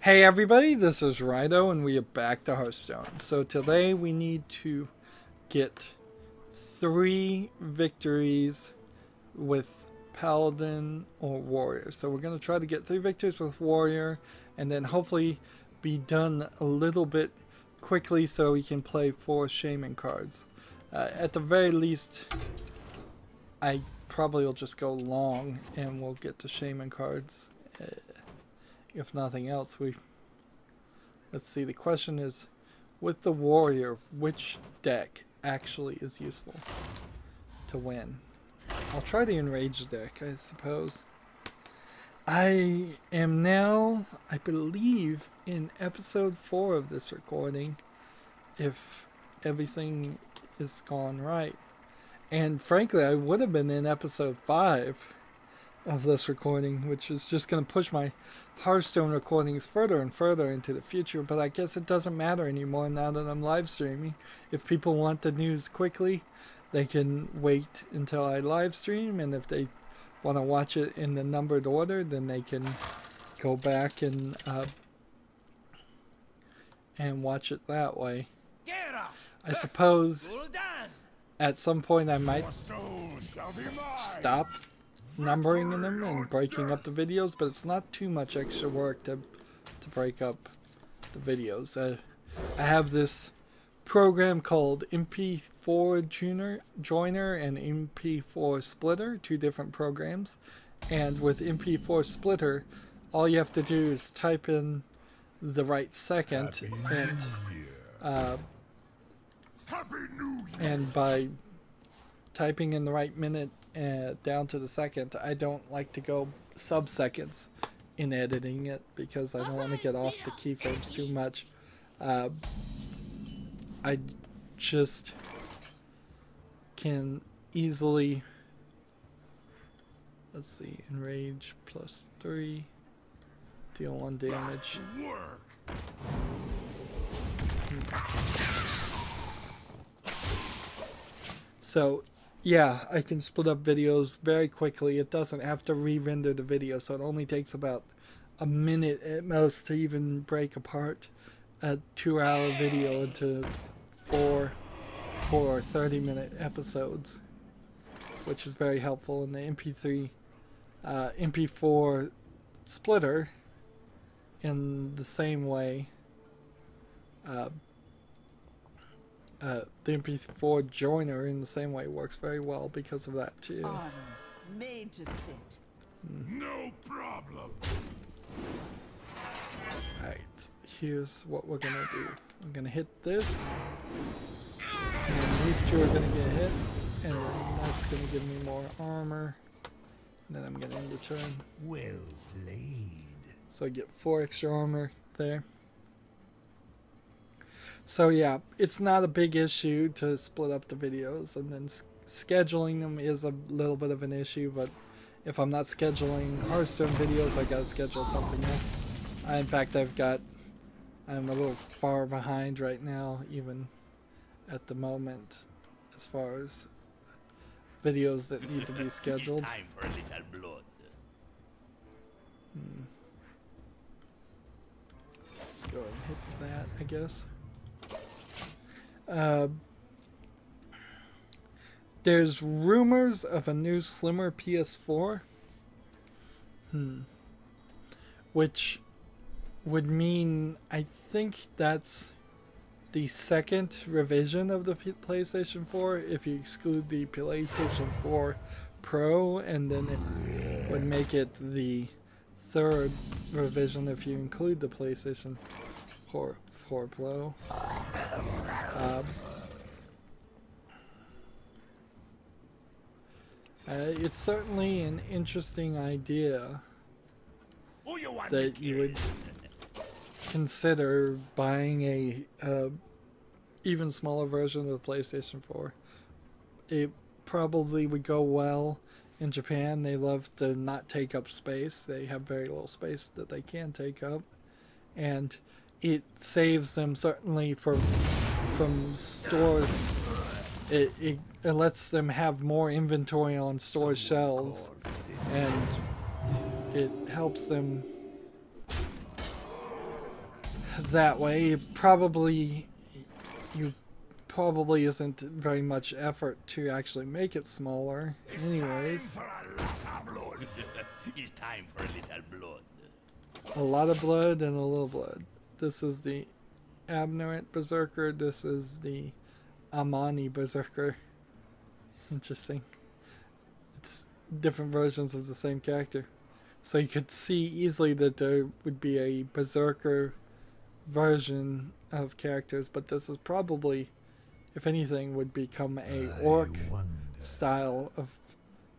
Hey everybody, this is Rydo and we are back to Hearthstone. So today we need to get 3 victories with Paladin or Warrior. So we're going to try to get 3 victories with Warrior and then hopefully be done a little bit quickly so we can play 4 Shaman cards. At the very least, I probably will just go long and we'll get the Shaman cards. If nothing else, let's see, the question is, with the Warrior, which deck actually is useful to win? I'll try the Enraged deck, I suppose. I am now, I believe, in episode 4 of this recording, if everything is gone right. And frankly, I would have been in episode 5 of this recording, which is just going to push my Hearthstone recordings further and further into the future, but I guess it doesn't matter anymore now that I'm live streaming. If people want the news quickly, they can wait until I live stream, and if they want to watch it in the numbered order, then they can go back and watch it that way. I suppose at some point I might stop numbering them and breaking up the videos, but it's not too much extra work to break up the videos. I have this program called MP4 Joiner and MP4 Splitter, 2 different programs, and with MP4 Splitter all you have to do is type in the right second, and by typing in the right minute down to the second, I don't like to go sub-seconds in editing it because I don't want to get off the keyframes too much. I just can easily, let's see, enrage +3, deal 1 damage. So yeah, I can split up videos very quickly. It doesn't have to re-render the video, so it only takes about a minute at most to even break apart a 2-hour video into 4 30-minute episodes, which is very helpful. In the MP4 splitter, in the same way, the MP4 joiner in the same way works very well because of that too. Made to fit. No problem. Alright, here's what we're gonna do. I'm gonna hit this, and then these 2 are gonna get hit, and then that's gonna give me more armor, and then I'm gonna in return. Well played. So I get 4 extra armor there. So yeah, it's not a big issue to split up the videos, and then scheduling them is a little bit of an issue, but if I'm not scheduling Hearthstone videos, I gotta schedule something else. In fact, I'm a little far behind right now, even at the moment, as far as videos that need to be scheduled. Time for a little blood. Let's go and hit that, I guess. There's rumors of a new slimmer PS4, which would mean I think that's the 2nd revision of the PlayStation 4 if you exclude the PlayStation 4 Pro, and then it would make it the 3rd revision if you include the PlayStation 4 Pro. It's certainly an interesting idea that you would consider buying a even smaller version of the PlayStation 4. It probably would go well in Japan. They love to not take up space. They have very little space that they can take up, and it saves them certainly from store. It lets them have more inventory on store shelves, and it helps them that way. You probably isn't very much effort to actually make it smaller. Anyways, It's time for a little blood. a lot of blood and a little blood. This is the Abnorant Berserker. This is the Amani Berserker. Interesting. It's different versions of the same character. So you could see easily that there would be a Berserker version of characters, but this is probably, if anything, would become a orc style of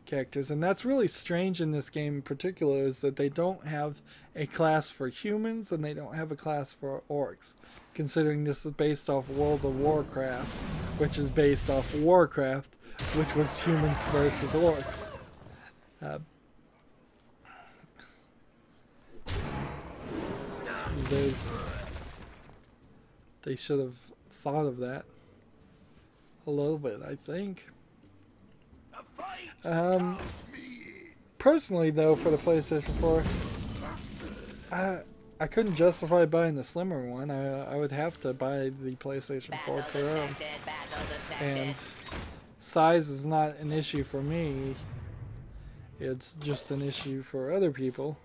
characters. And that's really strange in this game in particular, is that they don't have a class for humans and they don't have a class for orcs, considering this is based off World of Warcraft, which is based off Warcraft, which was humans versus orcs. They should have thought of that a little bit, I think. Personally, though, for the PlayStation 4, I couldn't justify buying the slimmer one. I would have to buy the PlayStation 4 Pro. And size is not an issue for me. It's just an issue for other people.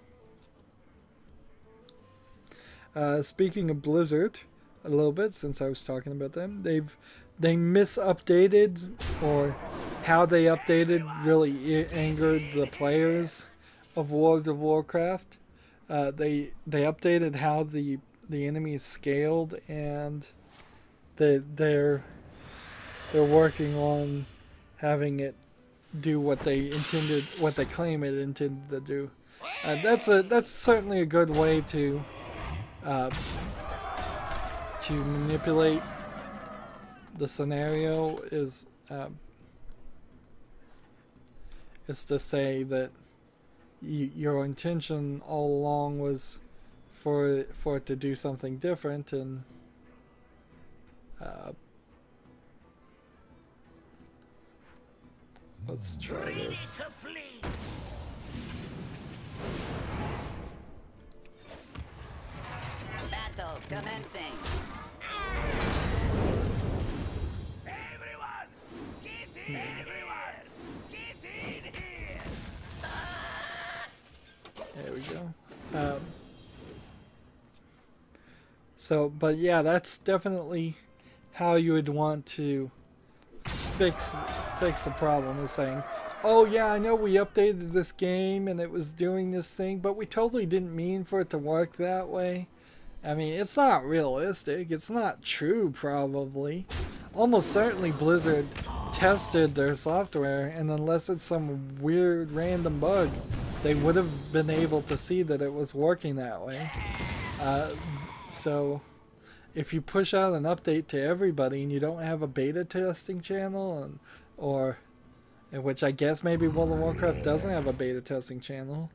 Speaking of Blizzard, a little bit, since I was talking about them, they misupdated, or how they updated really angered the players of World of Warcraft. They updated how the enemies scaled, and they're working on having it do what they intended, what they claim it intended to do. That's certainly a good way to manipulate the scenario, is to say that your intention all along was for it to do something different, and let's try this. Battle commencing. Everyone, get in everyone, get in here. There we go. But yeah, that's definitely how you would want to fix the problem, is saying, oh yeah, I know we updated this game and it was doing this thing, but we totally didn't mean for it to work that way. I mean, it's not realistic. It's not true, probably. Almost certainly Blizzard tested their software, and unless it's some weird random bug, they would have been able to see that it was working that way. So if you push out an update to everybody and you don't have a beta testing channel, or which I guess maybe World of Warcraft doesn't have a beta testing channel,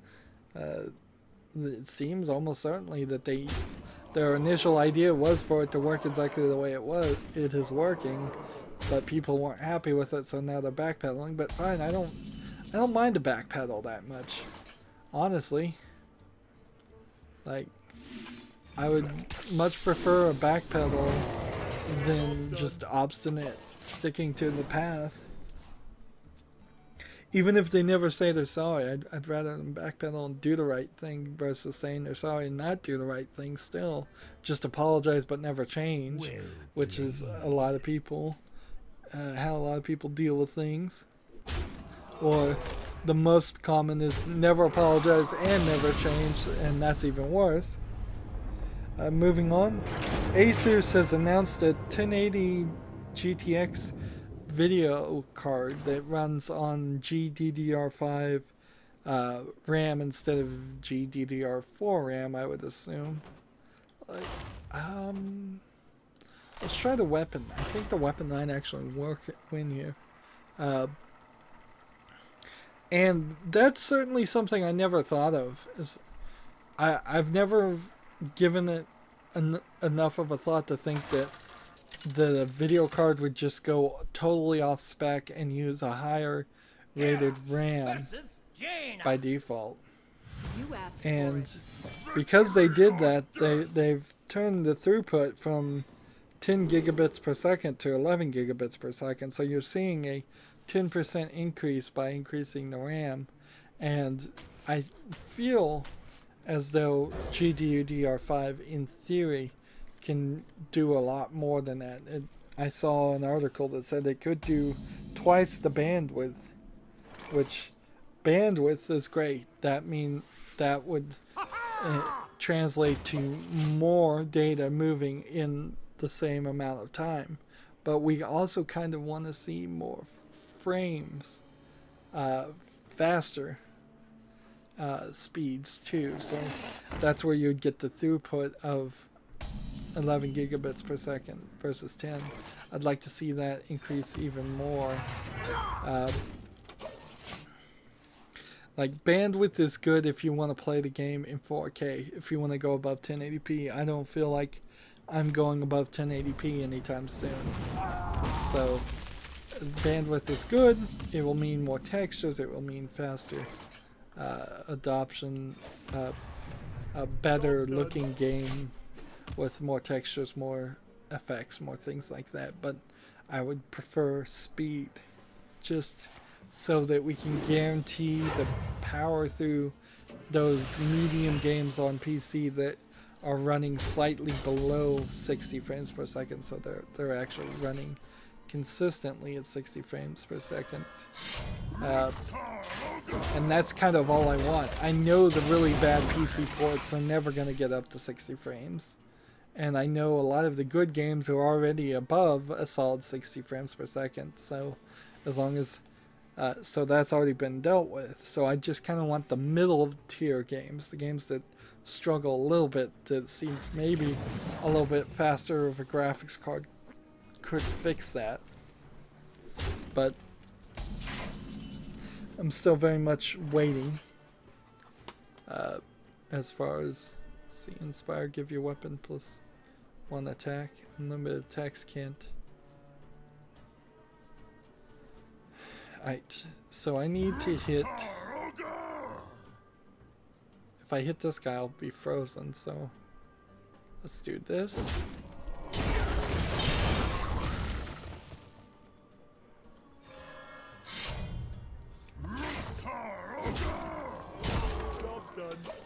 it seems almost certainly that their initial idea was for it to work exactly the way it is working, but people weren't happy with it, so now they're backpedaling. But fine, I don't mind to backpedal that much, honestly. Like, I would much prefer a backpedal than just obstinate sticking to the path. Even if they never say they're sorry, I'd rather them backpedal and do the right thing versus saying they're sorry and not do the right thing still. Just apologize but never change, which is a lot of people, how a lot of people deal with things. Or the most common is never apologize and never change, and that's even worse. Moving on, Asus has announced a 1080 GTX video card that runs on GDDR5 RAM instead of GDDR4 RAM, I would assume. Like, let's try the weapon. I think the weapon might actually win here. And that's certainly something I never thought of. I've never given it enough of a thought to think that the video card would just go totally off spec and use a higher rated RAM by default. You asked And for it. because they did that, they've turned the throughput from 10 gigabits per second to 11 gigabits per second. So you're seeing a 10% increase by increasing the RAM. And I feel as though GDDR5 in theory can do a lot more than that. I saw an article that said it could do twice the bandwidth, which bandwidth is great. That would translate to more data moving in the same amount of time. But we also kind of want to see more frames, faster speeds too. So that's where you'd get the throughput of 11 gigabits per second versus 10. I'd like to see that increase even more. Like, bandwidth is good if you want to play the game in 4K. If you want to go above 1080p, I don't feel like I'm going above 1080p anytime soon. So bandwidth is good. It will mean more textures. It will mean faster adoption, a better looking game with more textures, more effects, more things like that. But I would prefer speed, just so that we can guarantee the power through those medium games on PC that are running slightly below 60 frames per second, so they're actually running consistently at 60 frames per second. And that's kind of all I want. I know the really bad PC ports are never going to get up to 60 frames. And I know a lot of the good games are already above a solid 60 frames per second. So as long as so that's already been dealt with. So I just kind of want the middle tier games, the games that struggle a little bit, to see if maybe a little bit faster of a graphics card could fix that. But I'm still very much waiting. As far as, let's see, Inspire, give your weapon plus 1 attack. Unlimited attacks can't. Alright, so I need to hit. If I hit this guy, I'll be frozen, so let's do this.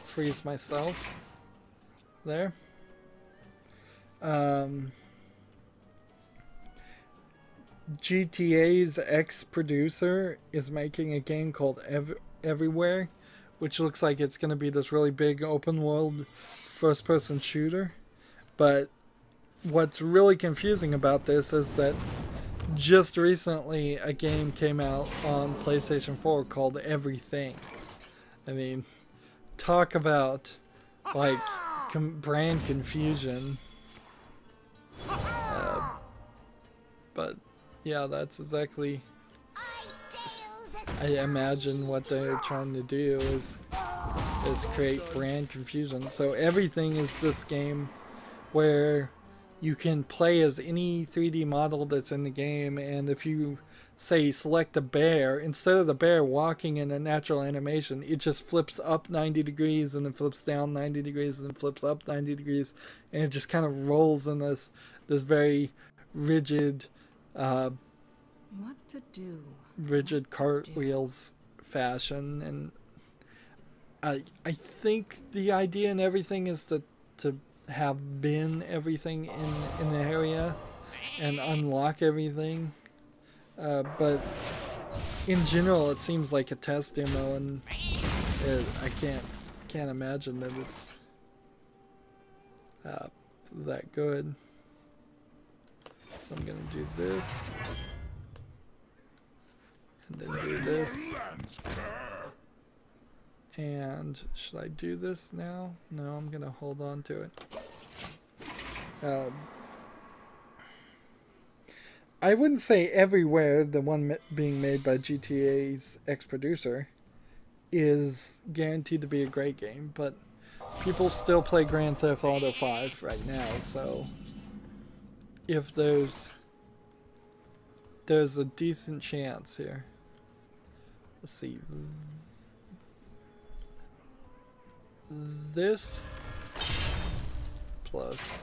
Freeze myself. There. GTA's ex-producer is making a game called Everywhere, which looks like it's going to be this really big open world first-person shooter. But what's really confusing about this is that just recently a game came out on PlayStation 4 called Everything. I mean, talk about like brand confusion. But yeah, that's exactly, I imagine what they're trying to do is create brand confusion. So Everything is this game where you can play as any 3D model that's in the game, and if you say select a bear, instead of the bear walking in a natural animation, it just flips up 90 degrees and then flips down 90 degrees and then flips up 90 degrees, and it just kind of rolls in this very rigid What to do? rigid cartwheels fashion. And I think the idea in Everything is to have been everything in the area and unlock everything. But in general, it seems like a test demo, and I can't imagine that it's that good. So I'm gonna do this, and then do this. And should I do this now? No, I'm gonna hold on to it. I wouldn't say Everywhere, the one being made by GTA's ex-producer, is guaranteed to be a great game, but people still play Grand Theft Auto 5 right now, so if there's a decent chance here. Let's see. this plus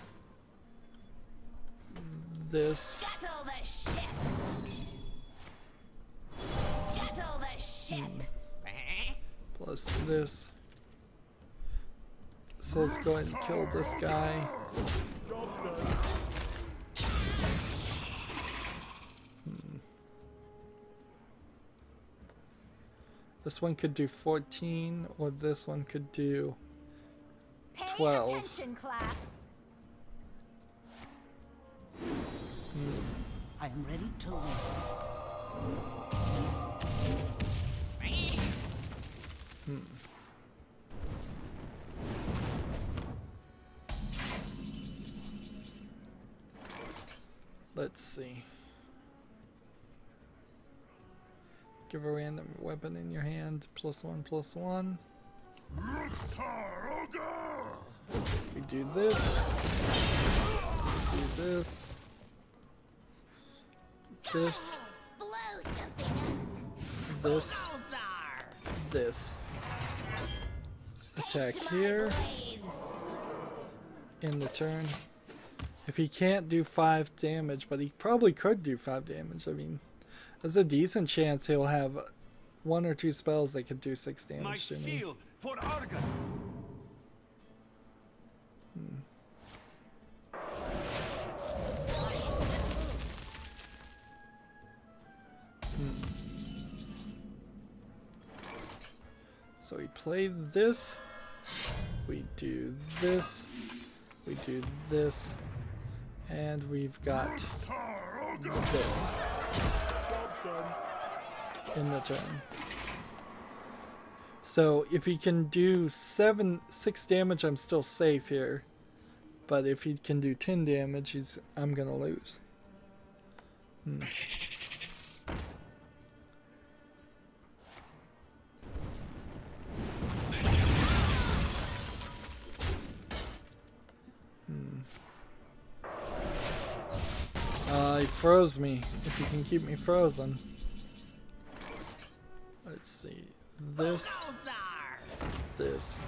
this Scuttle the ship. Scuttle the ship. plus this. So let's go ahead and kill this guy. This one could do 14, or this one could do 12. Pay attention, class. I am ready to leave. Let's see. Give a random weapon in your hand, +1, +1. We do this. Do this. This. Blow something. This. This. Attack here. In the turn. If he can't do 5 damage, but he probably could do 5 damage. I mean, there's a decent chance he'll have 1 or 2 spells that could do 6 damage My to me. shield for Argon. So we play this. We do this. We do this. And we've got this in the turn. So if he can do 6 damage, I'm still safe here. But if he can do 10 damage, I'm gonna lose. He froze me. If you can keep me frozen. Let's see. This. This.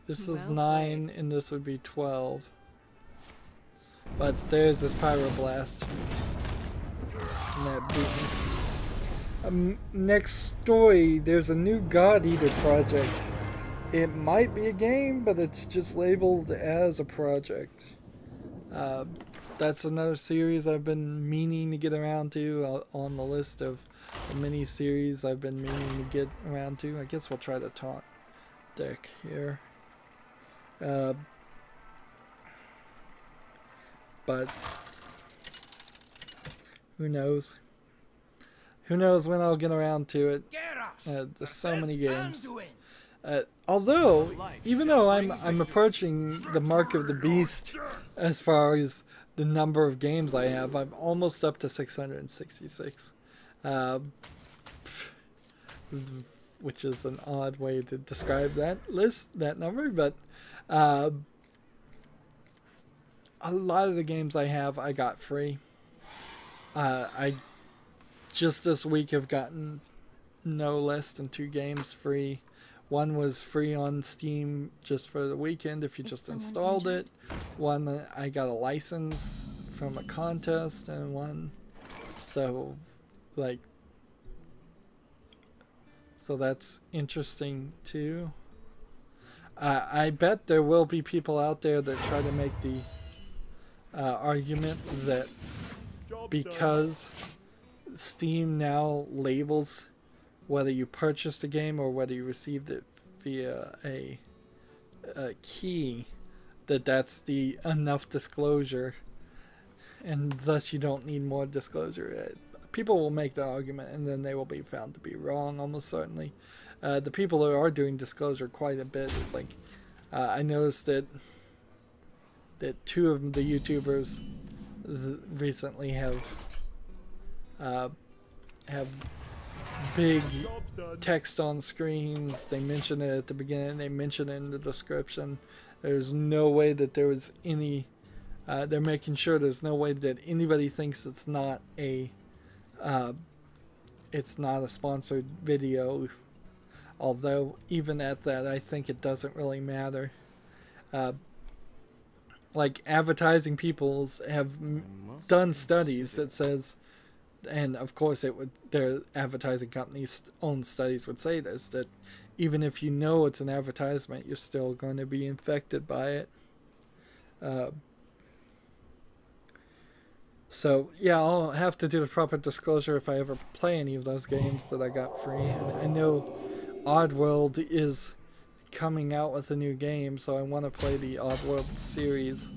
This is 9 and this would be 12. But there's this pyroblast. And that beat me. Next story, there's a new God Eater project. It might be a game, but it's just labeled as a project. That's another series I've been meaning to get around to on the list of the mini-series I've been meaning to get around to. I guess we'll try the taunt deck here. But who knows? Who knows when I'll get around to it? There's so many games. Although, even though I'm approaching the mark of the beast as far as the number of games I have, I'm almost up to 666, which is an odd way to describe that number. But a lot of the games I have, I got free. I just this week have gotten no less than 2 games free. One was free on Steam just for the weekend if you just installed it. One I got a license from a contest, and one so that's interesting too. I bet there will be people out there that try to make the argument that because Steam now labels whether you purchased a game or whether you received it via a key, that's the enough disclosure, and thus you don't need more disclosure. People will make the argument, and then they will be found to be wrong almost certainly. The people who are doing disclosure quite a bit is like, I noticed that 2 of the YouTubers recently have big text on screens. They mention it at the beginning, they mention it in the description. There's no way that there was any They're making sure there's no way that anybody thinks it's not a sponsored video. Although even at that, I think it doesn't really matter. Like advertising peoples have done studies that says, and of course their advertising companies' own studies would say this, that even if you know it's an advertisement, you're still going to be infected by it. So yeah, I'll have to do the proper disclosure if I ever play any of those games that I got free. And I know Oddworld is coming out with a new game, so I want to play the Oddworld series,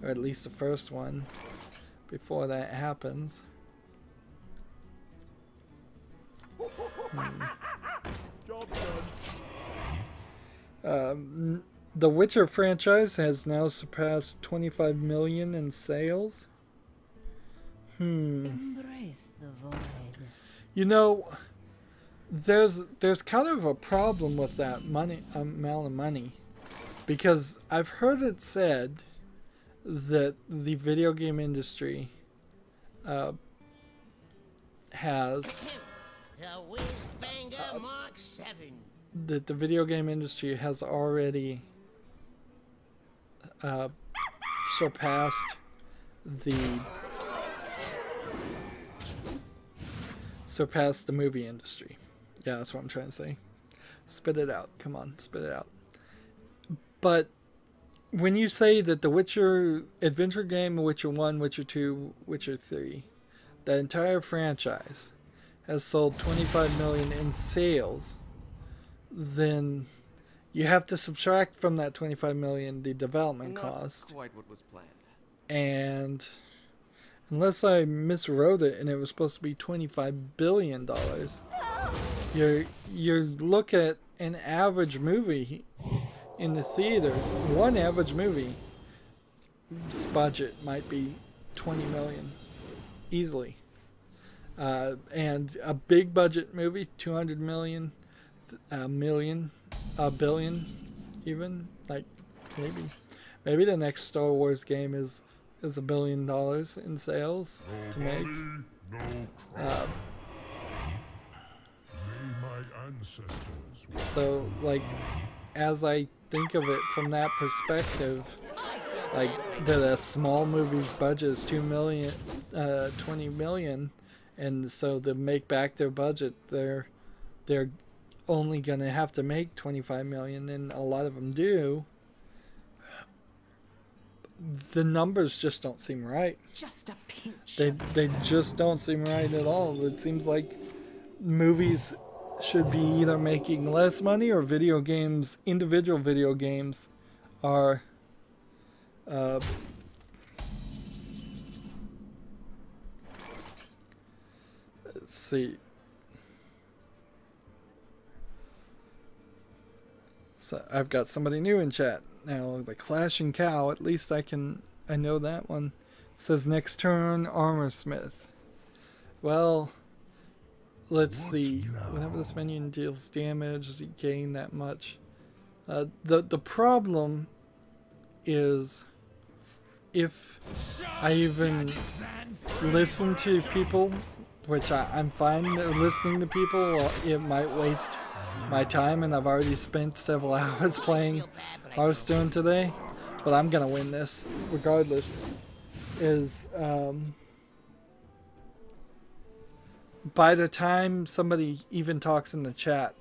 or at least the first one, before that happens. The Witcher franchise has now surpassed 25 million in sales. Embrace the void. You know, there's kind of a problem with that amount of money, because I've heard it said that the video game industry has that the video game industry has already surpassed the movie industry. Yeah, that's what I'm trying to say. Spit it out. Come on, spit it out. But when you say that the Witcher adventure game, Witcher 1, Witcher 2, Witcher 3, the entire franchise has sold 25 million in sales, then you have to subtract from that 25 million the development cost. Quite what was planned. And unless I miswrote it and it was supposed to be $25 billion, you look at an average movie in the theaters. One average movie's budget might be 20 million easily. And a big budget movie, 200 million, a billion even, like maybe the next Star Wars game is $1 billion in sales to make. So like, as I think of it from that perspective, like the small movie's budget is 20 million, and so to make back their budget, they're only gonna have to make 25 million, and a lot of them do. The numbers just don't seem right. Just a pinch. They just don't seem right at all. It seems like movies should be either making less money, or video games, individual video games, are let's see. So I've got somebody new in chat now. The Clashing Cow. At least I know that one. It says next turn Armorsmith. Well, let's see. Whenever this minion deals damage, you gain that much. The problem is, if I even listen to people, which I'm fine listening to people, it might waste my time, and I've already spent several hours playing Hearthstone today, but I'm gonna win this regardless. By the time somebody even talks in the chat,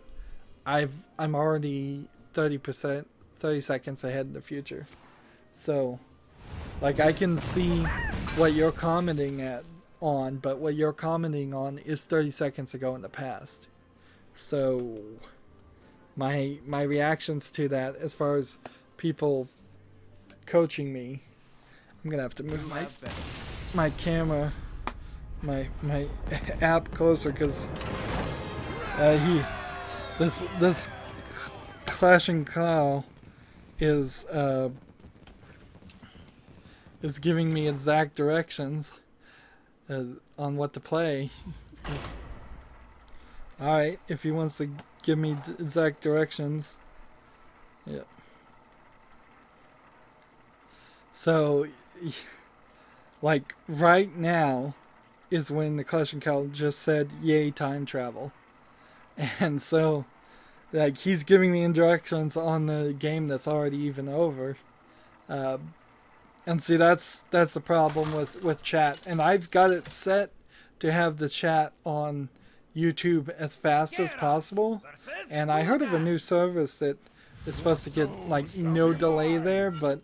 I'm already 30 seconds ahead in the future. So, like, I can see what you're commenting on, but what you're commenting on is 30 seconds ago in the past. So, my reactions to that, as far as people coaching me, I'm gonna have to move my camera, my app closer, because this Clashing Cow is giving me exact directions on what to play. Alright, if he wants to give me exact directions. Yep. So like right now is when the Clash and Cal just said, "Yay, time travel," and so like he's giving me instructions on the game that's already even over. And see, that's the problem with chat. And I've got it set to have the chat on YouTube as fast as possible. And I heard of a new service that is supposed to get like no delay there, but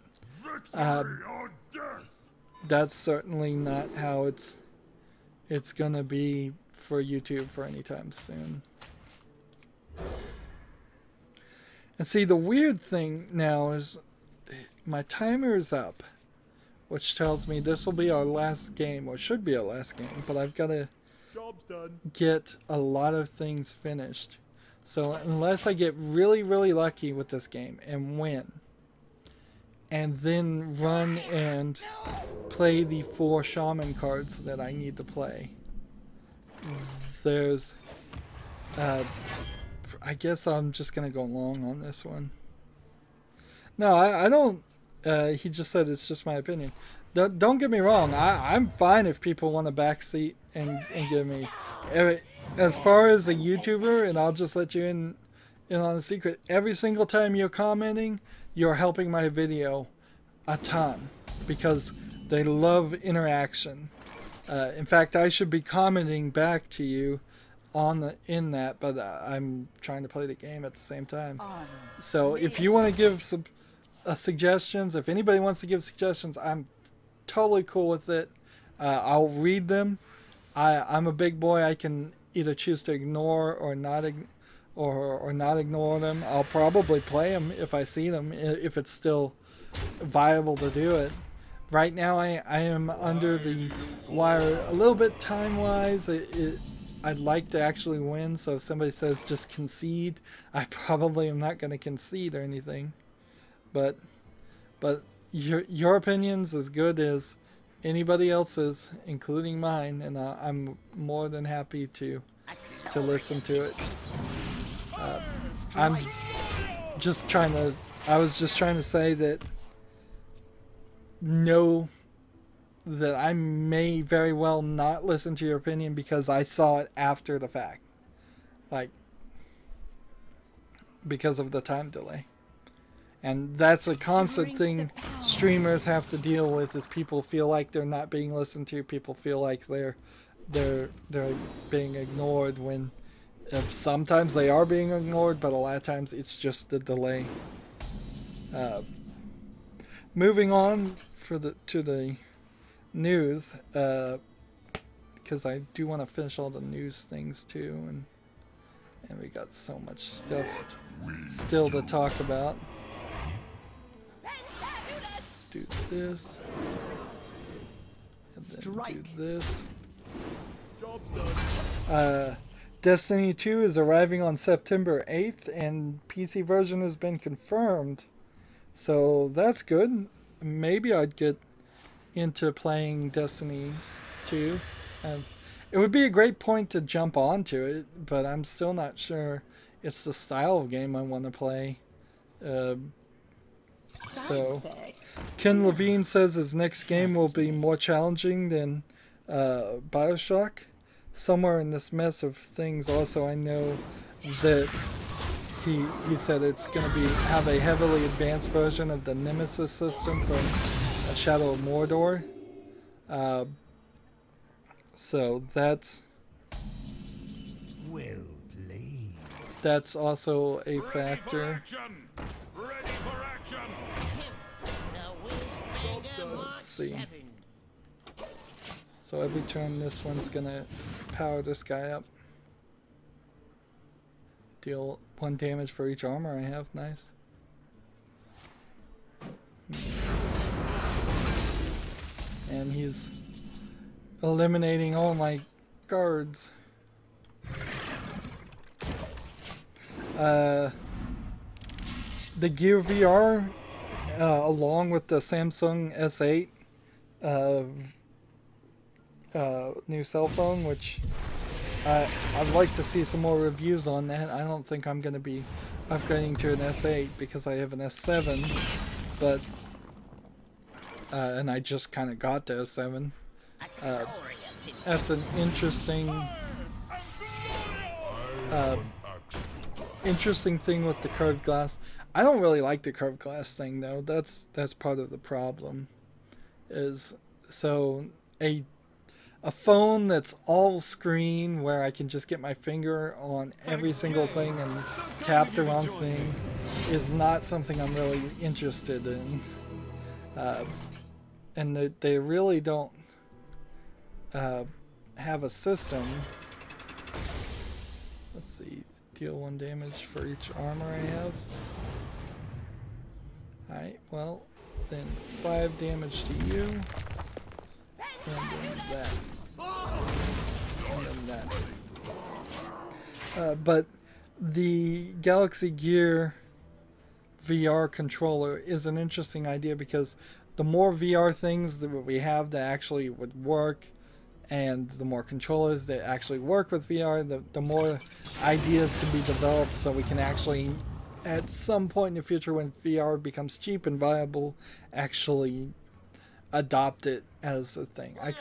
that's certainly not how it's gonna be for YouTube for any time soon. And see, the weird thing now is my timer is up, which tells me this will be our last game, or should be our last game, but I've got to get a lot of things finished. So unless I get really, really lucky with this game and win, and then run and play the 4 shaman cards that I need to play, there's I guess I'm just gonna go long on this one. No, I don't. He just said it's just my opinion. Don't get me wrong. I'm fine if people want a backseat and give me. As far as a YouTuber, and I'll just let you in on a secret. Every single time you're commenting, you're helping my video a ton because they love interaction. In fact, I should be commenting back to you in that, but I'm trying to play the game at the same time. So if you want to give some suggestions, if anybody wants to give suggestions, I'm totally cool with it. I'll read them. I'm a big boy. I can either choose to ignore or not ignore them. I'll probably play them if I see them, if it's still viable to do it. Right now I am under the wire a little bit time-wise. I'd like to actually win, so if somebody says just concede, I probably am not going to concede or anything. But your opinion's as good as anybody else's, including mine, and I'm more than happy to listen to it. I was just trying to say that know that I may very well not listen to your opinion because I saw it after the fact, like because of the time delay. And that's a constant thing streamers have to deal with, is people feel like they're not being listened to. People feel like they're being ignored when sometimes they are being ignored, but a lot of times it's just the delay. Moving on to the news, because I do want to finish all the news things too, and we got so much stuff still to talk about. Do this, and then do this. Destiny 2 is arriving on September 8th, and PC version has been confirmed. So that's good. Maybe I'd get into playing Destiny 2. It would be a great point to jump onto it, but I'm still not sure it's the style of game I want to play. So Ken Levine says his next game will be more challenging than Bioshock. Somewhere in this mess of things also I know that he said it's going to have a heavily advanced version of the Nemesis system from Shadow of Mordor. So that's also a factor. Let's see. So every turn this one's gonna power this guy up. Deal 1 damage for each armor I have. Nice. And he's eliminating all my guards. The Gear VR, along with the Samsung S8 new cell phone, which I'd like to see some more reviews on that. I don't think I'm going to be upgrading to an S8 because I have an S7, but and I just kind of got to 7. That's an interesting interesting thing with the curved glass. I don't really like the curved glass thing though. That's part of the problem. Is so a phone that's all screen where I can just get my finger on every single thing and tap the wrong thing is not something I'm really interested in. And they really don't have a system. Let's see, deal 1 damage for each armor I have. Alright, well, then 5 damage to you. And then that. And then that. But the Galaxy Gear VR controller is an interesting idea because the more VR things that we have that actually would work, and the more controllers that actually work with VR, the more ideas can be developed so we can actually, at some point in the future when VR becomes cheap and viable, actually adopt it as a thing. I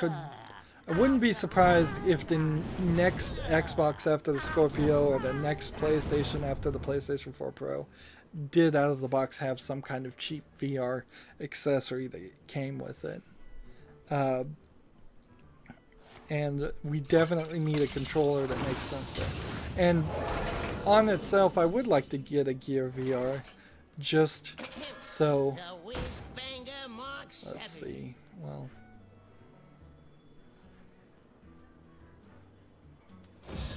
wouldn't be surprised if the next Xbox after the Scorpio or the next PlayStation after the PlayStation 4 Pro did out of the box have some kind of cheap VR accessory that came with it. And we definitely need a controller that makes sense there. And on itself, I would like to get a Gear VR just so... Let's see. Well...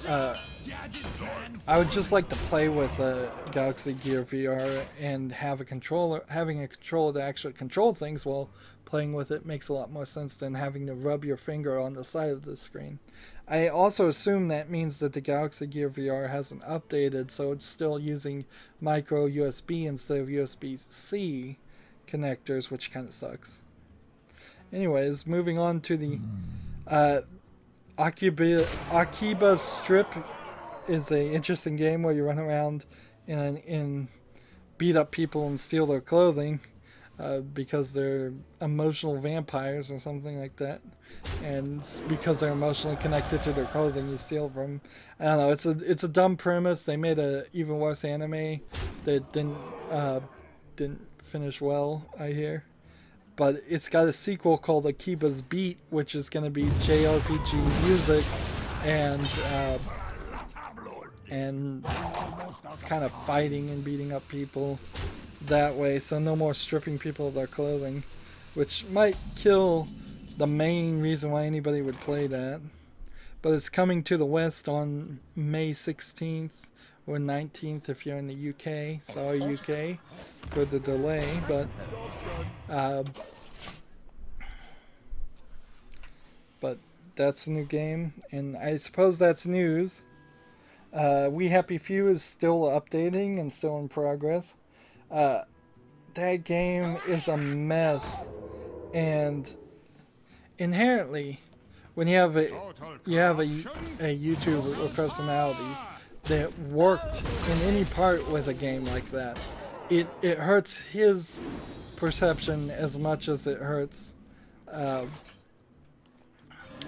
I would just like to play with a Galaxy Gear VR and have a controller. Having a controller to actually control things while playing with it makes a lot more sense than having to rub your finger on the side of the screen. I also assume that means that the Galaxy Gear VR hasn't updated, so it's still using micro USB instead of USB-C connectors, which kind of sucks. Anyways, moving on to the Akiba Strip is an interesting game where you run around and beat up people and steal their clothing because they're emotional vampires or something like that. And because they're emotionally connected to their clothing, you steal from. I don't know. It's a dumb premise. They made a even worse anime that didn't finish well, I hear. But it's got a sequel called Akiba's Beat, which is going to be JRPG music and kind of fighting and beating up people that way. So no more stripping people of their clothing, which might kill the main reason why anybody would play that. But it's coming to the West on May 16th or 19th if you're in the UK. Sorry, UK, for the delay, but that's a new game, and I suppose that's news. We Happy Few is still updating and still in progress. That game is a mess, and inherently, when you have a YouTuber or personality that worked in any part with a game like that, it hurts his perception as much as it hurts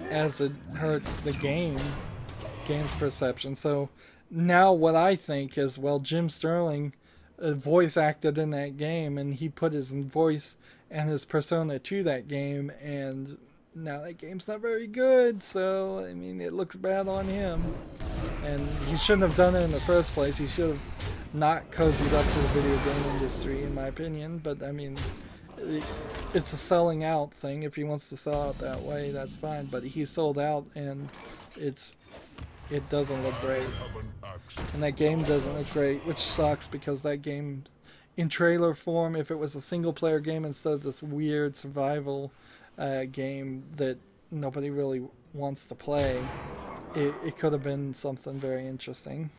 the game's perception. So now what I think is, well, Jim Sterling voice acted in that game, and he put his voice and his persona to that game, and now that game's not very good, so I mean, it looks bad on him, and he shouldn't have done it in the first place. He should have not cozied up to the video game industry, in my opinion. But I mean, it's a selling out thing. If he wants to sell out that way, that's fine, but he sold out, and it doesn't look great, and that game doesn't look great, which sucks, because that game in trailer form, if it was a single player game instead of this weird survival game that nobody really wants to play, it could have been something very interesting.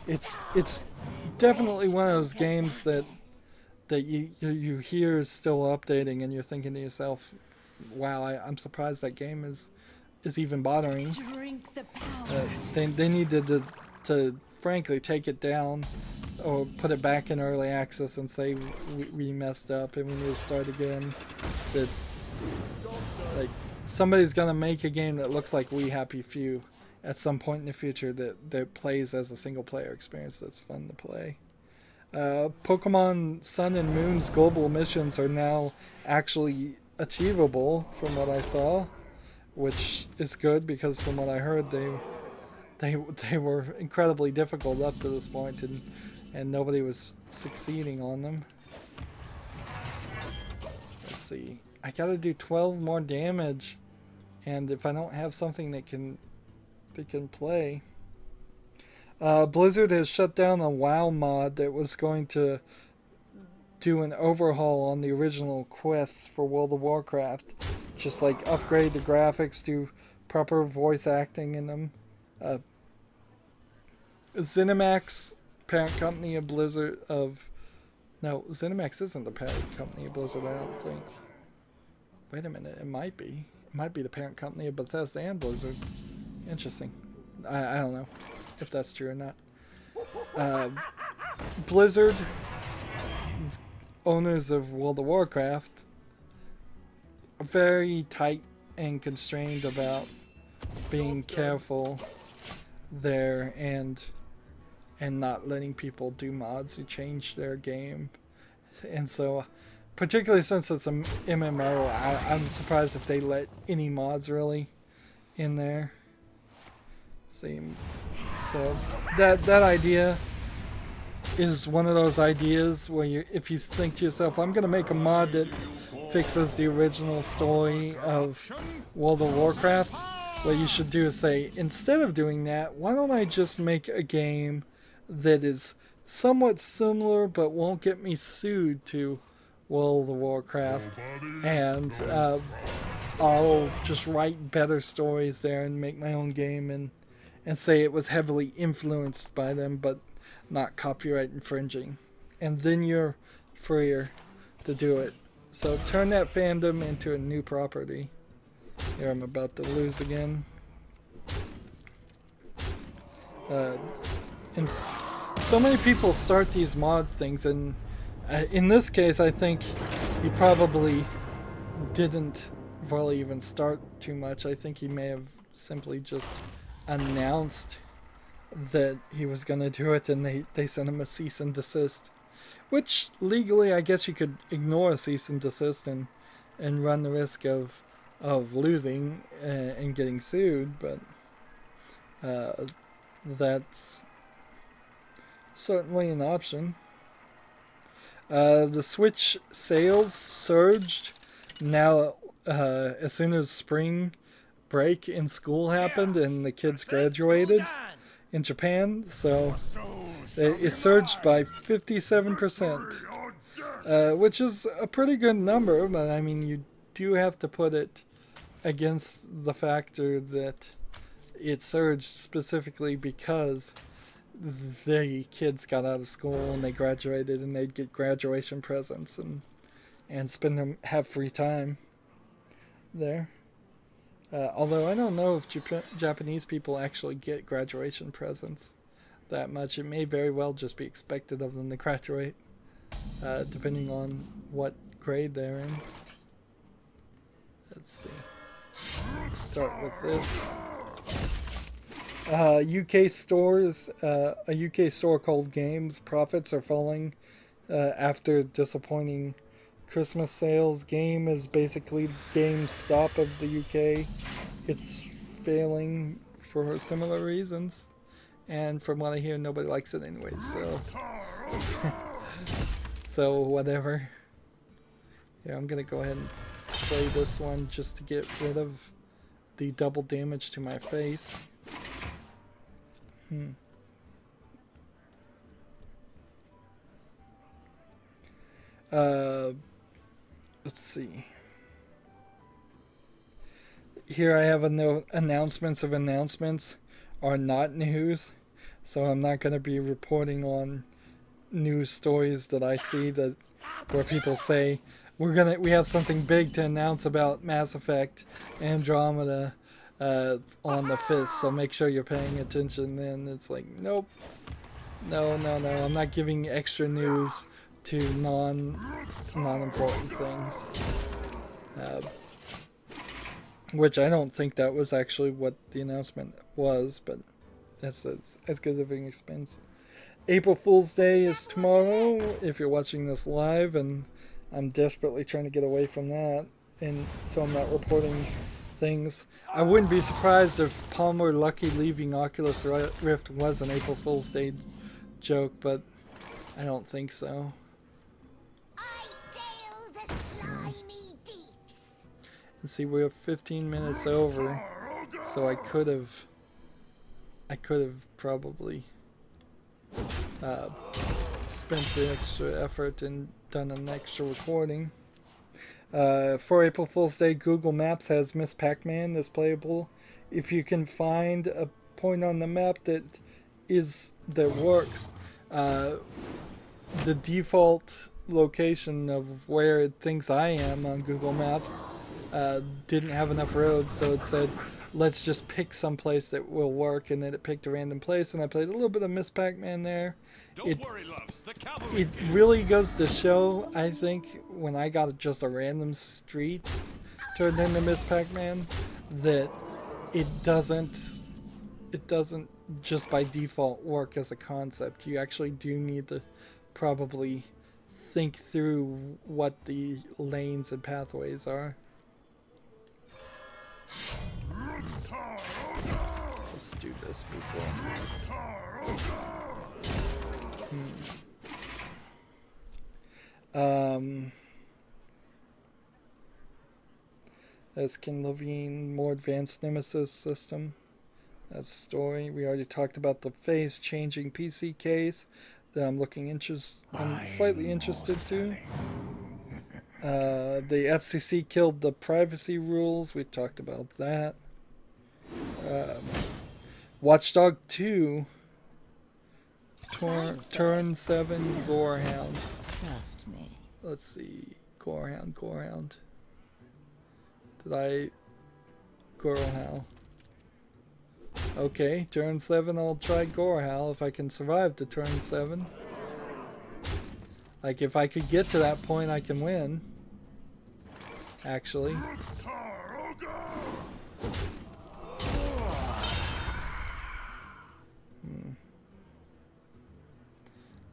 It's definitely one of those games that you hear is still updating, and you're thinking to yourself, wow, I'm surprised that game is even bothering. Drink the power. They needed to frankly take it down or put it back in early access and say we messed up and we need to start again. That like somebody's gonna make a game that looks like We Happy Few at some point in the future that plays as a single player experience that's fun to play. Pokemon Sun and Moon's global missions are now actually achievable from what I saw, which is good because from what I heard they were incredibly difficult up to this point and nobody was succeeding on them. Let's see. I gotta do 12 more damage, and if I don't have something that can play. Blizzard has shut down a WoW mod that was going to do an overhaul on the original quests for World of Warcraft. Just like upgrade the graphics, do proper voice acting in them. ZeniMax, parent company of Blizzard no, ZeniMax isn't the parent company of Blizzard, I don't think. Wait a minute, it might be. It might be the parent company of Bethesda and Blizzard. Interesting. I don't know if that's true or not. Blizzard, owners of World of Warcraft, are very tight and constrained about being careful there and not letting people do mods who change their game. And so, particularly since it's an MMO, I'm surprised if they let any mods really in there. So that idea is one of those ideas where if you think to yourself, I'm going to make a mod that fixes the original story of World of Warcraft, what you should do is say, instead of doing that, why don't I just make a game that is somewhat similar but won't get me sued to World of Warcraft, and I'll just write better stories there and make my own game and say it was heavily influenced by them but not copyright infringing, and then you're freer to do it. So turn that fandom into a new property. Here, I'm about to lose again. And so many people start these mod things, and in this case I think he probably didn't really even start too much. I think he may have simply just announced that he was going to do it, and they sent him a cease and desist, which legally I guess you could ignore a cease and desist and run the risk of losing and getting sued, but that's certainly an option. The Switch sales surged now as soon as spring break in school happened and the kids graduated in Japan, so it surged by 57%, which is a pretty good number, but I mean you do have to put it against the factor that it surged specifically because the kids got out of school and they graduated and they'd get graduation presents and have free time there. Although I don't know if Japanese people actually get graduation presents that much. It may very well just be expected of them to graduate, depending on what grade they're in. Let's see. Start with this. UK stores, a UK store called Games, profits are falling after disappointing Christmas sales. Game is basically GameStop of the UK. It's failing for similar reasons, and from what I hear, nobody likes it anyway, so so whatever. Yeah, I'm gonna go ahead and play this one just to get rid of the double damage to my face. Let's see. Here I have a note: announcements of announcements are not news, so I'm not going to be reporting on news stories that I see that where people say we have something big to announce about Mass Effect Andromeda on the 5th, so make sure you're paying attention. Then it's like, nope, No, no, no. I'm not giving extra news to non-important things. Which I don't think that was actually what the announcement was, but that's as good of an expense. April Fool's Day is tomorrow, if you're watching this live, and I'm desperately trying to get away from that, and so I'm not reporting things. I wouldn't be surprised if Palmer Luckey leaving Oculus Rift was an April Fool's Day joke, but I don't think so. I sail the slimy deeps. And see, we're 15 minutes over, so I could have probably spent the extra effort and done an extra recording. For April Fool's Day, Google Maps has Miss Pac-Man that's playable. If you can find a point on the map that works, the default location of where it thinks I am on Google Maps didn't have enough roads, so it said, let's just pick some place that will work, and then it picked a random place, and I played a little bit of Miss Pac-Man there. Don't worry, loves. The cavalry. It really goes to show, I think, when I got just a random street turned into Miss Pac-Man, that it doesn't just by default work as a concept. You actually do need to probably think through what the lanes and pathways are. Let's do this before. As Ken Levine, more advanced Nemesis system. That's story. We already talked about the phase changing PC case that I'm slightly interested to. The FCC killed the privacy rules. We talked about that. Watchdog 2. Turn 7 Gorehound. Trust me. Let's see. Gorehound. Did I... Gorehound. Okay, turn 7, I'll try Gorehound if I can survive to turn 7. Like, if I could get to that point, I can win. Actually.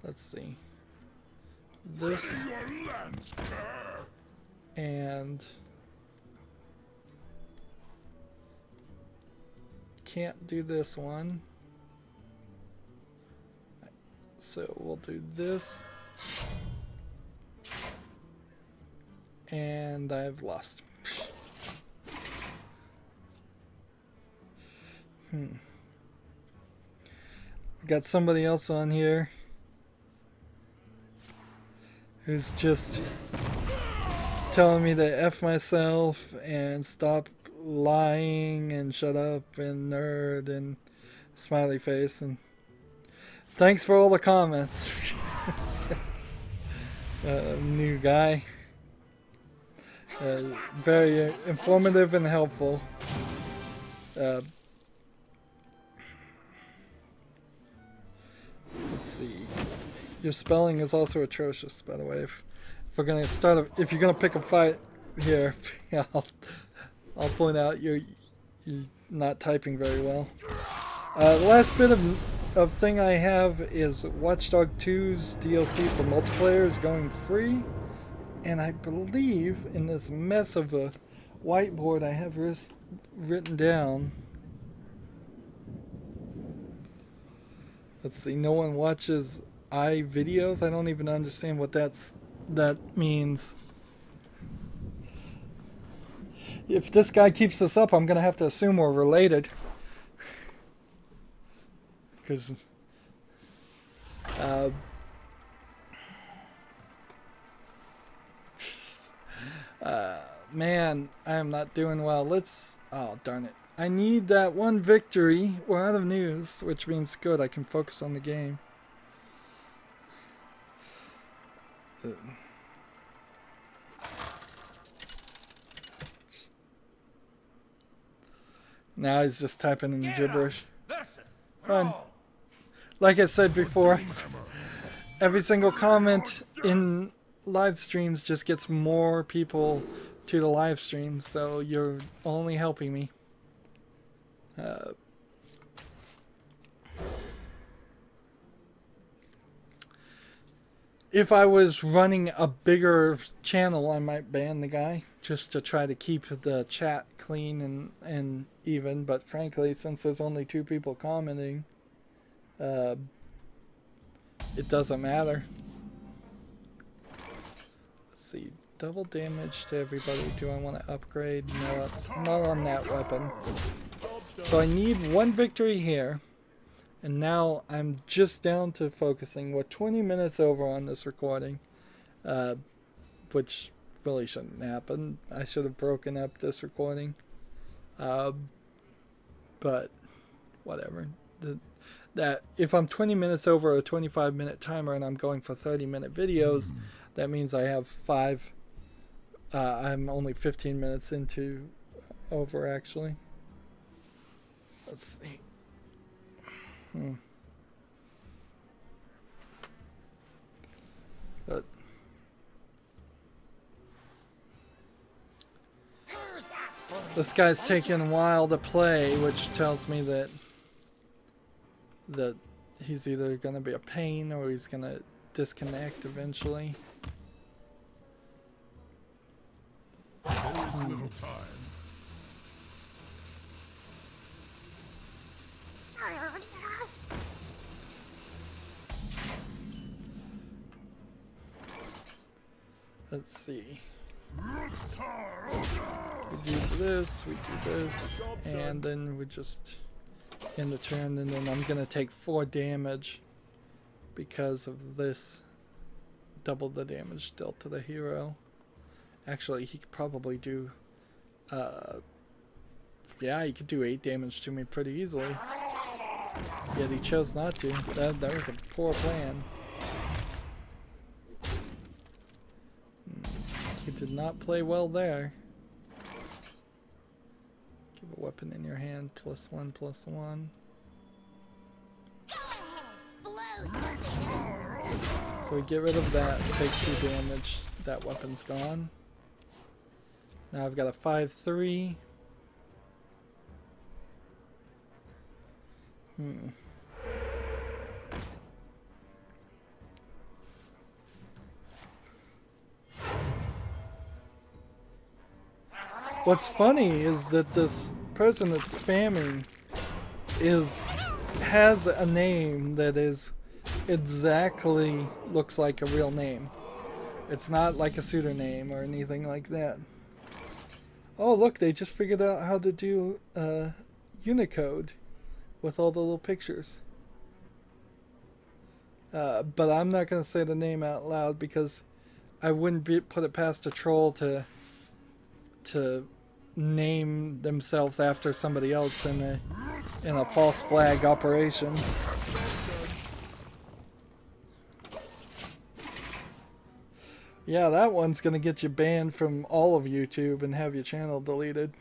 Let's see. This. And... can't do this one. So we'll do this. And I've lost. Got somebody else on here who's just telling me to F myself and stop lying and shut up and nerd and smiley face, and thanks for all the comments. New guy. Very informative and helpful. Let's see. Your spelling is also atrocious, by the way. If we're gonna if you're gonna pick a fight here, I'll point out you're not typing very well. The last bit of thing I have is Watchdog 2's DLC for multiplayer is going free. And I believe in this mess of a whiteboard I have written down. Let's see, no one watches iVideos? I don't even understand what that means. If this guy keeps this up, I'm going to have to assume we're related. Because... man, I am not doing well. Oh, darn it. I need that one victory. We're out of news, which means good. I can focus on the game. Now he's just typing in gibberish. Fun. like I said before, every single comment in live streams just gets more people to the live stream, so you're only helping me. If I was running a bigger channel, I might ban the guy just to try to keep the chat clean and even, but frankly, since there's only 2 people commenting, it doesn't matter. Let's see, double damage to everybody. Do I want to upgrade? No, not on that weapon. So I need 1 victory here. And now I'm just down to focusing. We're 20 minutes over on this recording, which really shouldn't happen. I should have broken up this recording. But whatever. That if I'm 20 minutes over a 25-minute timer and I'm going for 30-minute videos, that means I have 5. I'm only 15 minutes into over actually. Let's see. But this guy's taking a while to play, which tells me that he's either going to be a pain or he's going to disconnect eventually. Little time. Let's see. We do this, and then we just end the turn, and then I'm gonna take 4 damage because of this. Double the damage dealt to the hero. Actually, he could probably do, yeah, he could do 8 damage to me pretty easily. Yet he chose not to. That was a poor plan. He did not play well there. Give a weapon in your hand, +1/+1. So we get rid of that, take 2 damage. That weapon's gone. Now I've got a 5/3. What's funny is that this person that's spamming has a name that is exactly looks like a real name. It's not like a pseudonym or anything like that. Oh look, they just figured out how to do Unicode with all the little pictures. But I'm not going to say the name out loud because I wouldn't put it past a troll to name themselves after somebody else in a false flag operation. Yeah, that one's gonna get you banned from all of YouTube and have your channel deleted.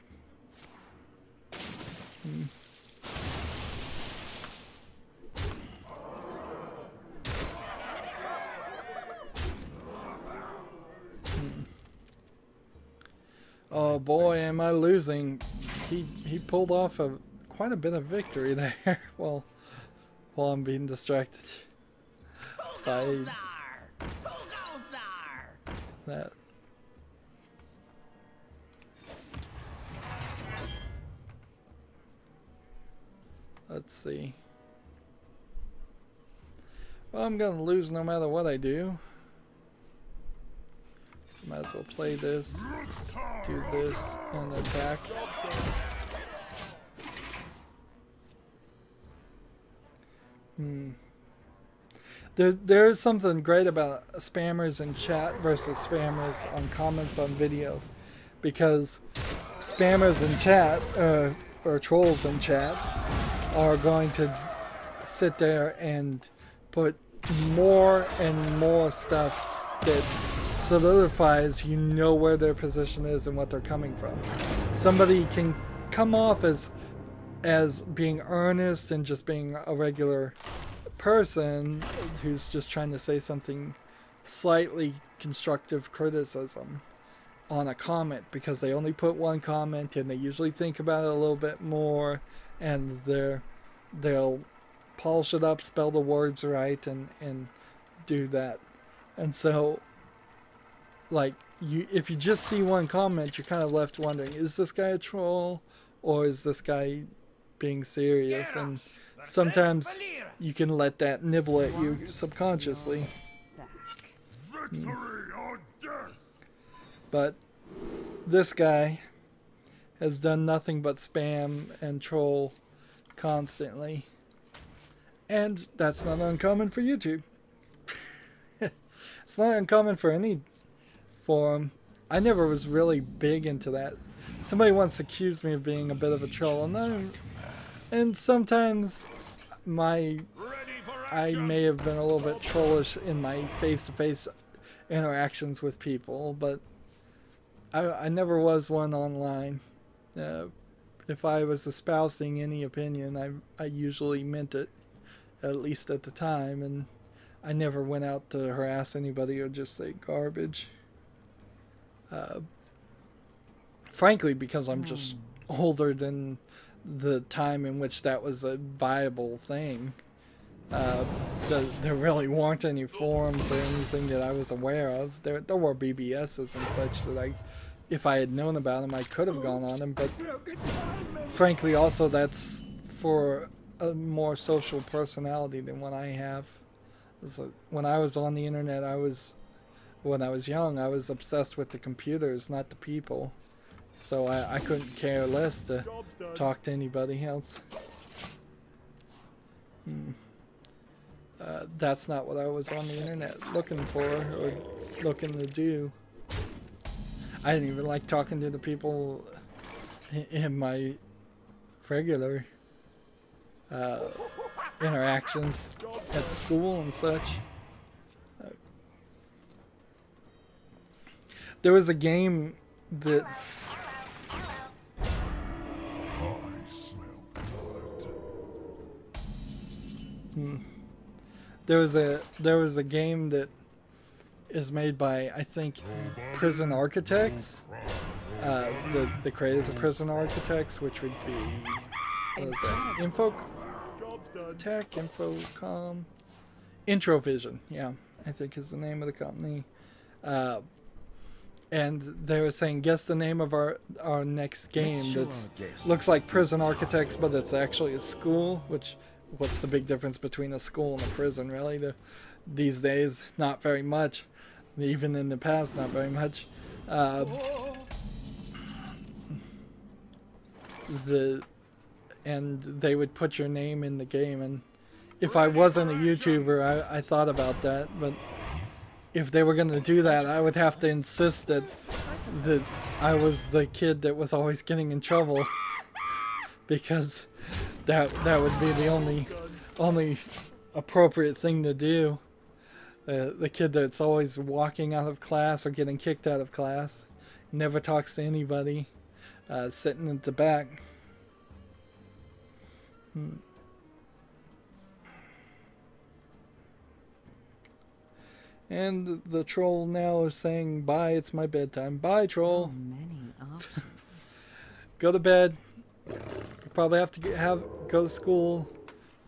Oh boy, am I losing. He pulled off quite a bit of victory there while I'm being distracted by that. Let's see. Well, I'm gonna lose no matter what I do. So might as well play this, do this, and attack. There's something great about spammers in chat versus spammers on comments on videos, because spammers in chat or trolls in chat are going to sit there and put more and more stuff that solidifies you know where their position is and what they're coming from. Somebody can come off as being earnest and just being a regular person who's just trying to say something slightly constructive criticism on a comment, because they only put one comment and they usually think about it a little bit more, and they'll polish it up, spell the words right, and do that. And so, like, if you just see one comment, you're kind of left wondering, is this guy a troll or is this guy being serious? And sometimes you can let that nibble at you subconsciously. Victory or death! But this guy has done nothing but spam and troll constantly. And that's not uncommon for YouTube. It's not uncommon for any forum. I never was really big into that. Somebody once accused me of being a bit of a troll, and sometimes I may have been a little bit trollish in my face-to-face interactions with people, but I never was one online. If I was espousing any opinion, I usually meant it, at least at the time, and I never went out to harass anybody or just say garbage. Frankly, because I'm just older than the time in which that was a viable thing. There really weren't any forums or anything that I was aware of. There were BBSs and such that if I had known about them, I could have gone on them. But frankly, also that's for a more social personality than what I have. When I was on the internet, when I was young, I was obsessed with the computers, not the people. So I couldn't care less to talk to anybody else. That's not what I was on the internet looking for or looking to do. I didn't even like talking to the people in my regular interactions at school and such. There was a game that I smell blood. there was a game that is made by, I think, Prison Architects. The creators of Prison Architects, which would be, what is that? Infocom, Introvision, yeah, I think is the name of the company. And they were saying, guess the name of our next game that looks like Prison Architects, but it's actually a school. What's the big difference between a school and a prison, really? These days, not very much. Even in the past, not very much. And they would put your name in the game. And if I wasn't a YouTuber, I thought about that, but if they were going to do that, I would have to insist that I was the kid that was always getting in trouble, because that would be the only appropriate thing to do. The kid that's always walking out of class or getting kicked out of class, never talks to anybody, sitting at the back. And the troll now is saying, bye, it's my bedtime. Bye, troll. So many options. Go to bed. You probably have to go to school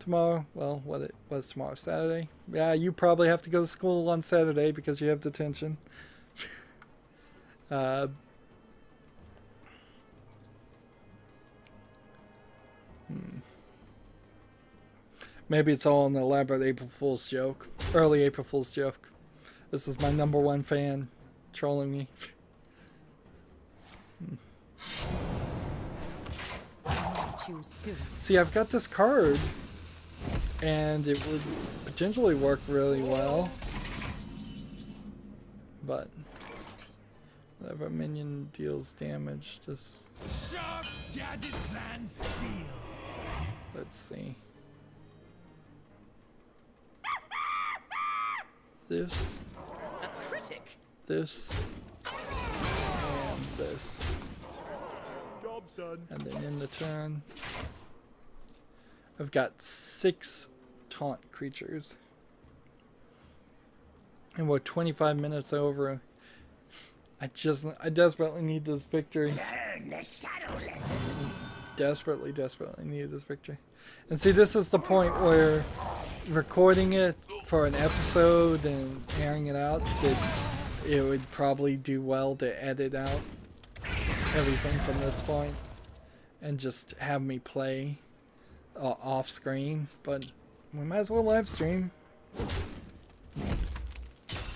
tomorrow. Well, what was tomorrow? Saturday? Yeah, you probably have to go to school on Saturday because you have detention. Maybe it's all an elaborate April Fool's joke. Early April Fool's joke. This is my #1 fan trolling me. See, I've got this card, and it would potentially work really well. But whatever minion deals damage, just Sharp gadgets and steel. let's see. This. A critic. This, and this. Job's done. And then in the turn, I've got 6 taunt creatures. And we're 25 minutes over. I desperately need this victory. Learn the shadow lesson. Desperately need this victory. And see, this is the point where recording it for an episode and airing it out, that it would probably do well to edit out everything from this point and just have me play off screen. But we might as well live stream.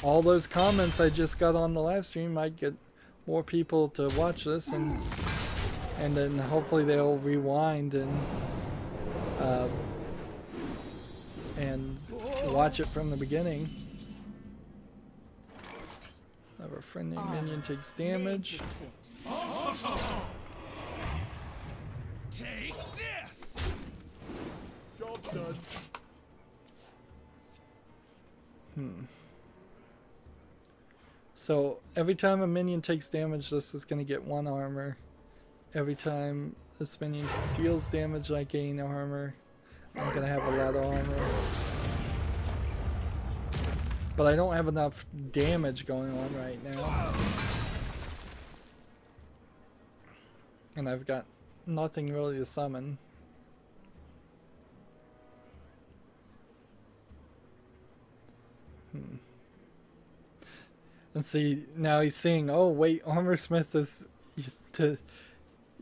All those comments I just got on the live stream might get more people to watch this, and then hopefully they'll rewind and watch it from the beginning. Have a friendly minion takes damage. Take this. Job done. So every time a minion takes damage, this is going to get 1 armor. Every time this minion deals damage, I gain armor. I'm going to have a lot of armor. But I don't have enough damage going on right now. And I've got nothing really to summon. And see, now he's seeing, oh wait, Armorsmith is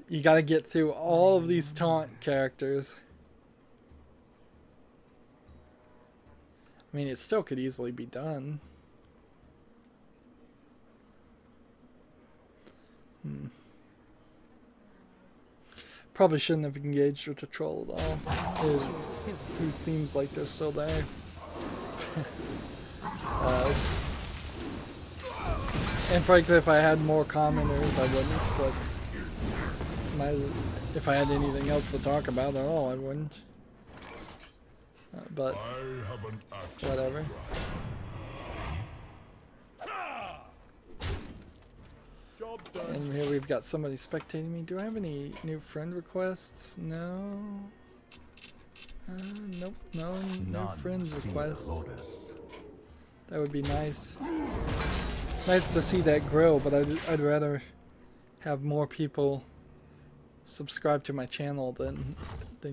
you gotta get through all of these taunt characters. I mean, it still could easily be done. Probably shouldn't have engaged with the troll at all. Who seems like they're still there. And frankly, if I had more commenters, I wouldn't, but if I had anything else to talk about at all, I wouldn't. But whatever. And here we've got somebody spectating me. Do I have any new friend requests? No. Nope. No friend requests. That would be nice. Nice to see that grow, but I'd rather have more people subscribe to my channel than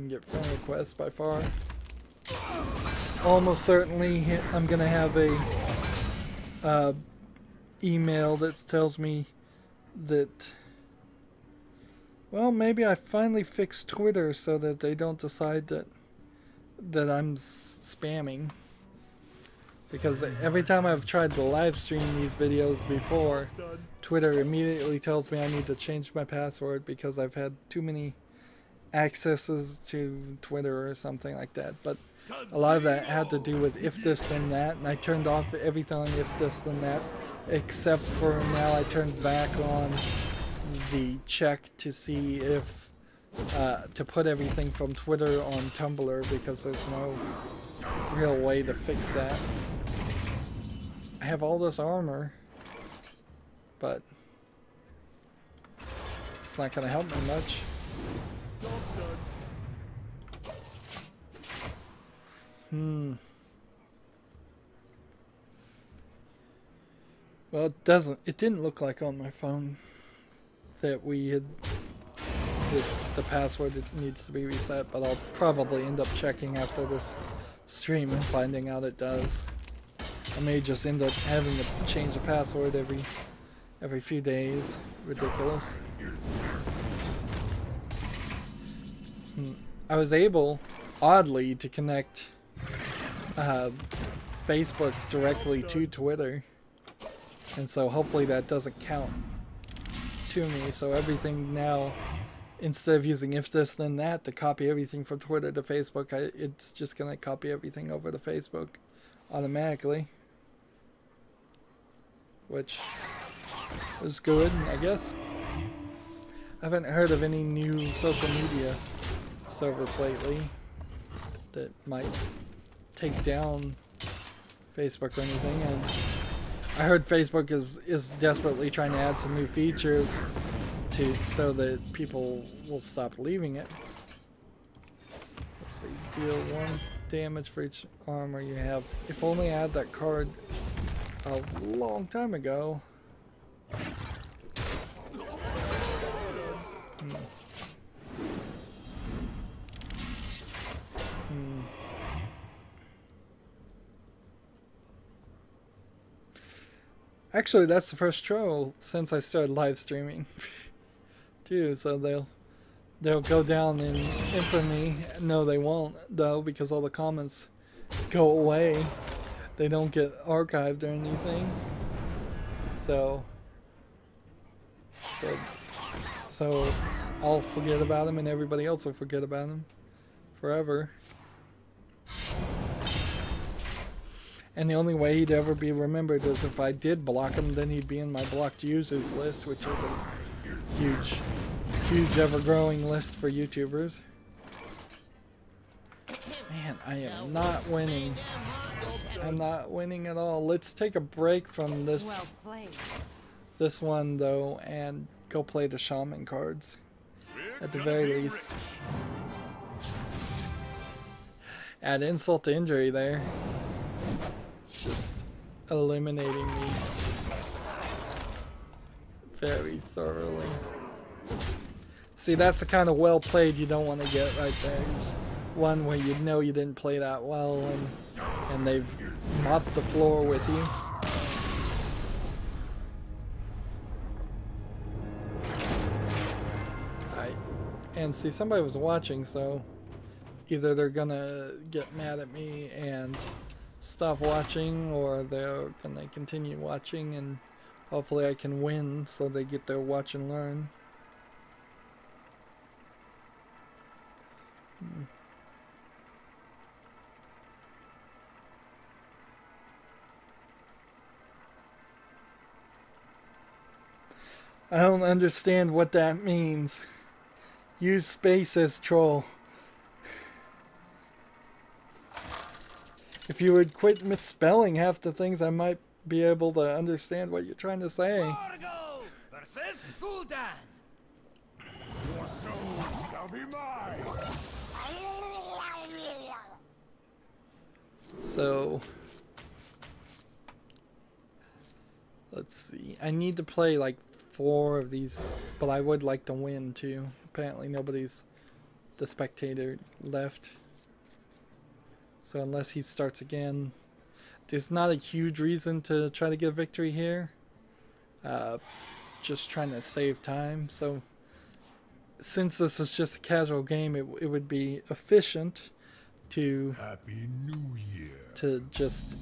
get friend requests by far. Almost certainly I'm gonna have a email that tells me that, well, maybe I finally fixed Twitter so that they don't decide that I'm spamming. Because every time I've tried to live stream these videos before, Twitter immediately tells me I need to change my password because I've had too many accesses to Twitter or something like that. But a lot of that had to do with if this then that, and I turned off everything on if this then that, except for now I turned back on the check to see if to put everything from Twitter on Tumblr, because there's no real way to fix that. I have all this armor, but it's not gonna help me much. Well, it didn't look like on my phone that we had the password that needs to be reset, but I'll probably end up checking after this stream and finding out it does. I may just end up having to change the password every few days. Ridiculous. I was able, oddly, to connect Facebook directly to Twitter, and so hopefully that doesn't count to me. So everything now, instead of using if this then that to copy everything from Twitter to Facebook, it's just going to copy everything over to Facebook automatically, which is good, I guess. I haven't heard of any new social media service lately that might take down Facebook or anything, and I heard Facebook is desperately trying to add some new features so that people will stop leaving it, Let's see, deal 1 damage for each armor you have. If only I had that card a long time ago. Actually, that's the first troll since I started live streaming, too. So they'll go down in infamy. No, they won't though, because all the comments go away. They don't get archived or anything. So I'll forget about them, and everybody else will forget about them forever. And the only way he'd ever be remembered is if I did block him, then he'd be in my blocked users list, which is a huge ever-growing list for YouTubers. Man, I am not winning. I'm not winning at all. Let's take a break from this one, though, and go play the shaman cards. At the very least. Add insult to injury there. Just eliminating me very thoroughly. See, that's the kind of well played you don't want to get right there. It's one where you know you didn't play that well, and they've mopped the floor with you. And see, somebody was watching, so either they're gonna get mad at me and stop watching, or they're gonna continue watching, and hopefully I can win so they get their watch and learn. I don't understand what that means. Use space as troll. If you would quit misspelling half the things, I might be able to understand what you're trying to say. Margo versus Gul'dan. Your soul shall be mine. So, let's see. I need to play like 4 of these, but I would like to win too. Apparently nobody's the spectator left. So unless he starts again, there's not a huge reason to try to get a victory here. Just trying to save time. So since this is just a casual game, it would be efficient to Happy New Year. to just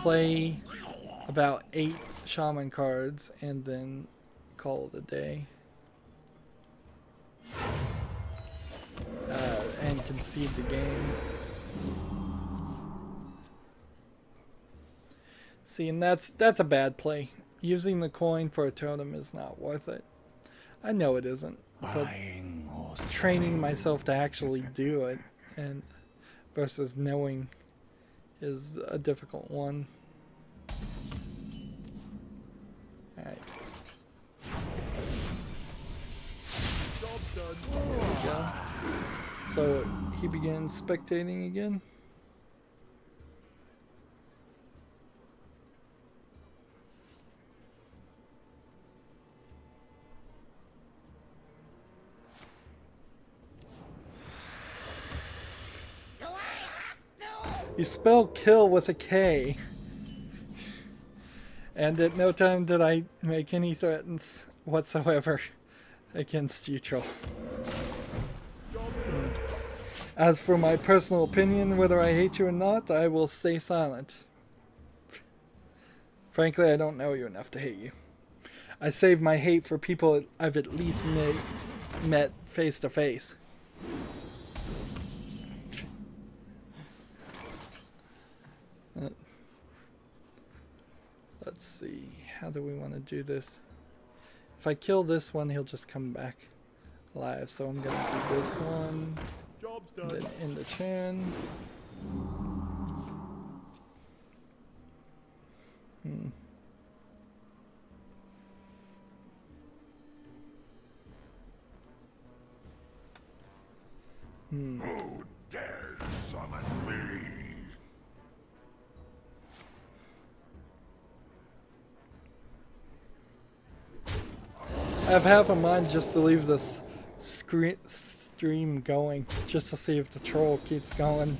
play about 8 shaman cards and then call it a day. And concede the game. See, and that's a bad play. Using the coin for a totem is not worth it. I know it isn't, but training myself to actually do it and versus knowing is a difficult one. Alright. Job done. There we go. So he begins spectating again. You spell kill with a K. And at no time did I make any threats whatsoever against you, troll. As for my personal opinion, whether I hate you or not, I will stay silent. Frankly, I don't know you enough to hate you. I save my hate for people I've at least met face to face. Let's see, how do we want to do this? If I kill this one, he'll just come back alive. So I'm going to do this one, Job's done. then in the turn. Who dares have half a mind just to leave this stream going, just to see if the troll keeps going.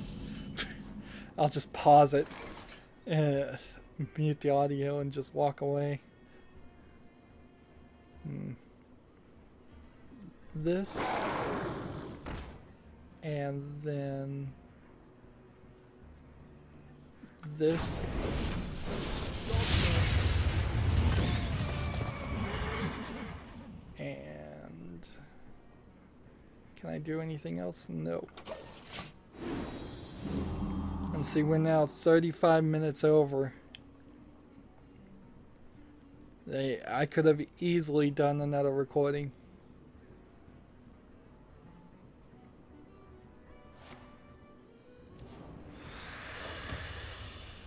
I'll just pause it, mute the audio, and just walk away. This, and then this. And can I do anything else? No. And see, we're now 35 minutes over. I could have easily done another recording.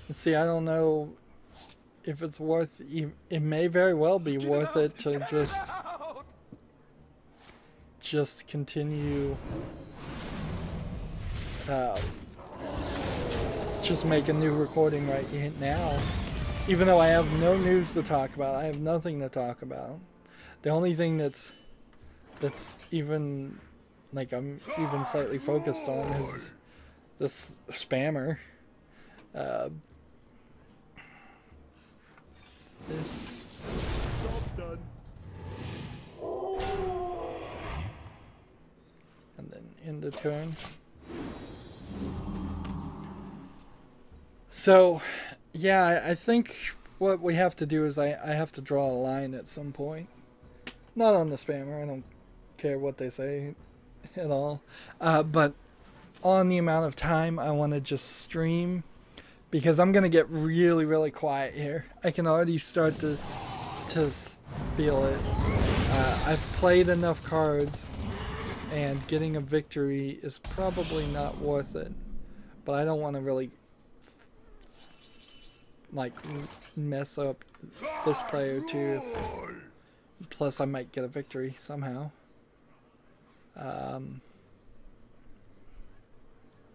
And see, I don't know if it's worth. It may very well be worth it to just continue. Just make a new recording right now. Even though I have no news to talk about, I have nothing to talk about. The only thing that's even like I'm even slightly focused on is this spammer. This. Done. And then end the turn. So, yeah, I think what we have to do is I have to draw a line at some point. Not on the spammer, I don't care what they say at all. But on the amount of time I want to just stream, because I'm going to get really, really quiet here. I can already start to feel it. I've played enough cards, and getting a victory is probably not worth it. But I don't want to really like mess up this player too. Plus I might get a victory somehow.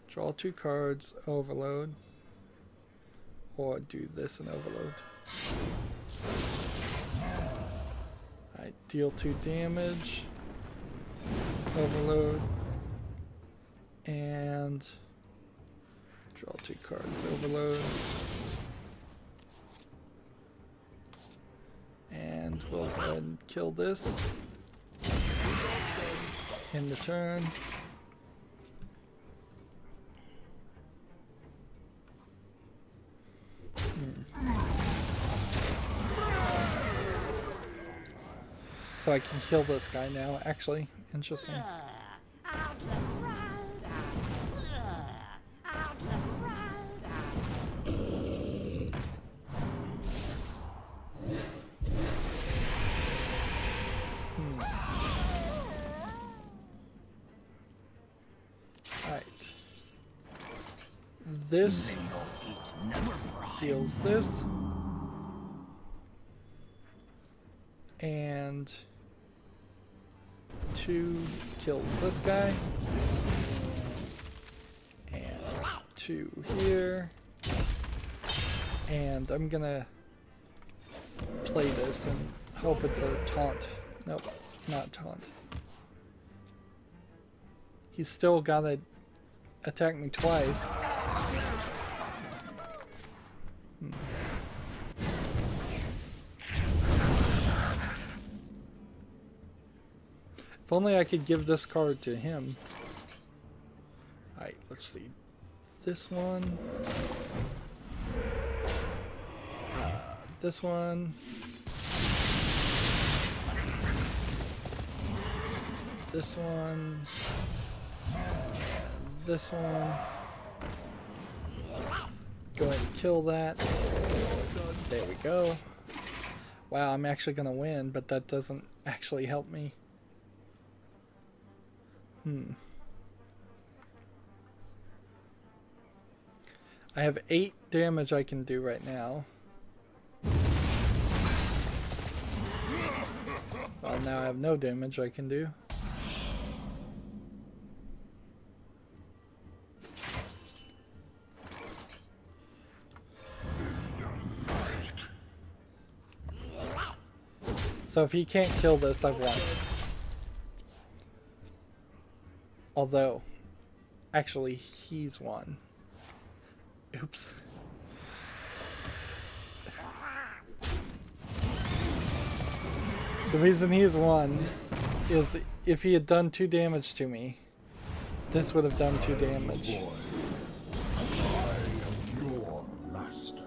Draw 2 cards, overload, or do this and overload. I deal 2 damage, overload, and draw 2 cards, overload. And we'll go ahead and kill this. End the turn. So I can kill this guy now, actually. Interesting. This heals this, and 2 kills this guy, and 2 here, and I'm gonna play this and hope it's a taunt. Nope, not taunt. He's still gotta attack me twice. If only I could give this card to him. Alright, let's see. This one. This one. This one. And this one. Go ahead and kill that. There we go. Wow, I'm actually going to win, but that doesn't actually help me. I have 8 damage I can do right now. Well, now I have no damage I can do. So if he can't kill this, I've won. Although, actually, he's won. Oops. The reason he's won is if he had done 2 damage to me, this would have done 2 damage. I am your master.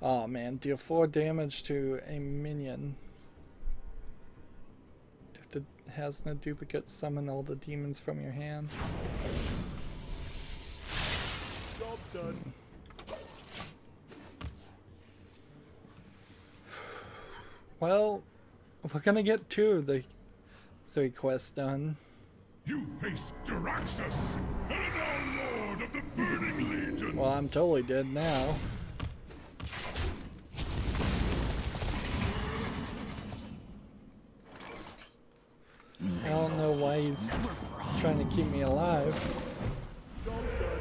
Oh man, deal 4 damage to a minion. If it has no duplicate, summon all the demons from your hand. Job's done. Well, we're gonna get 2 of the 3 quests done. You face Jaraxxus, and now Lord of the Burning Legion. Well, I'm totally dead now. I don't know why he's trying to keep me alive. Job's done.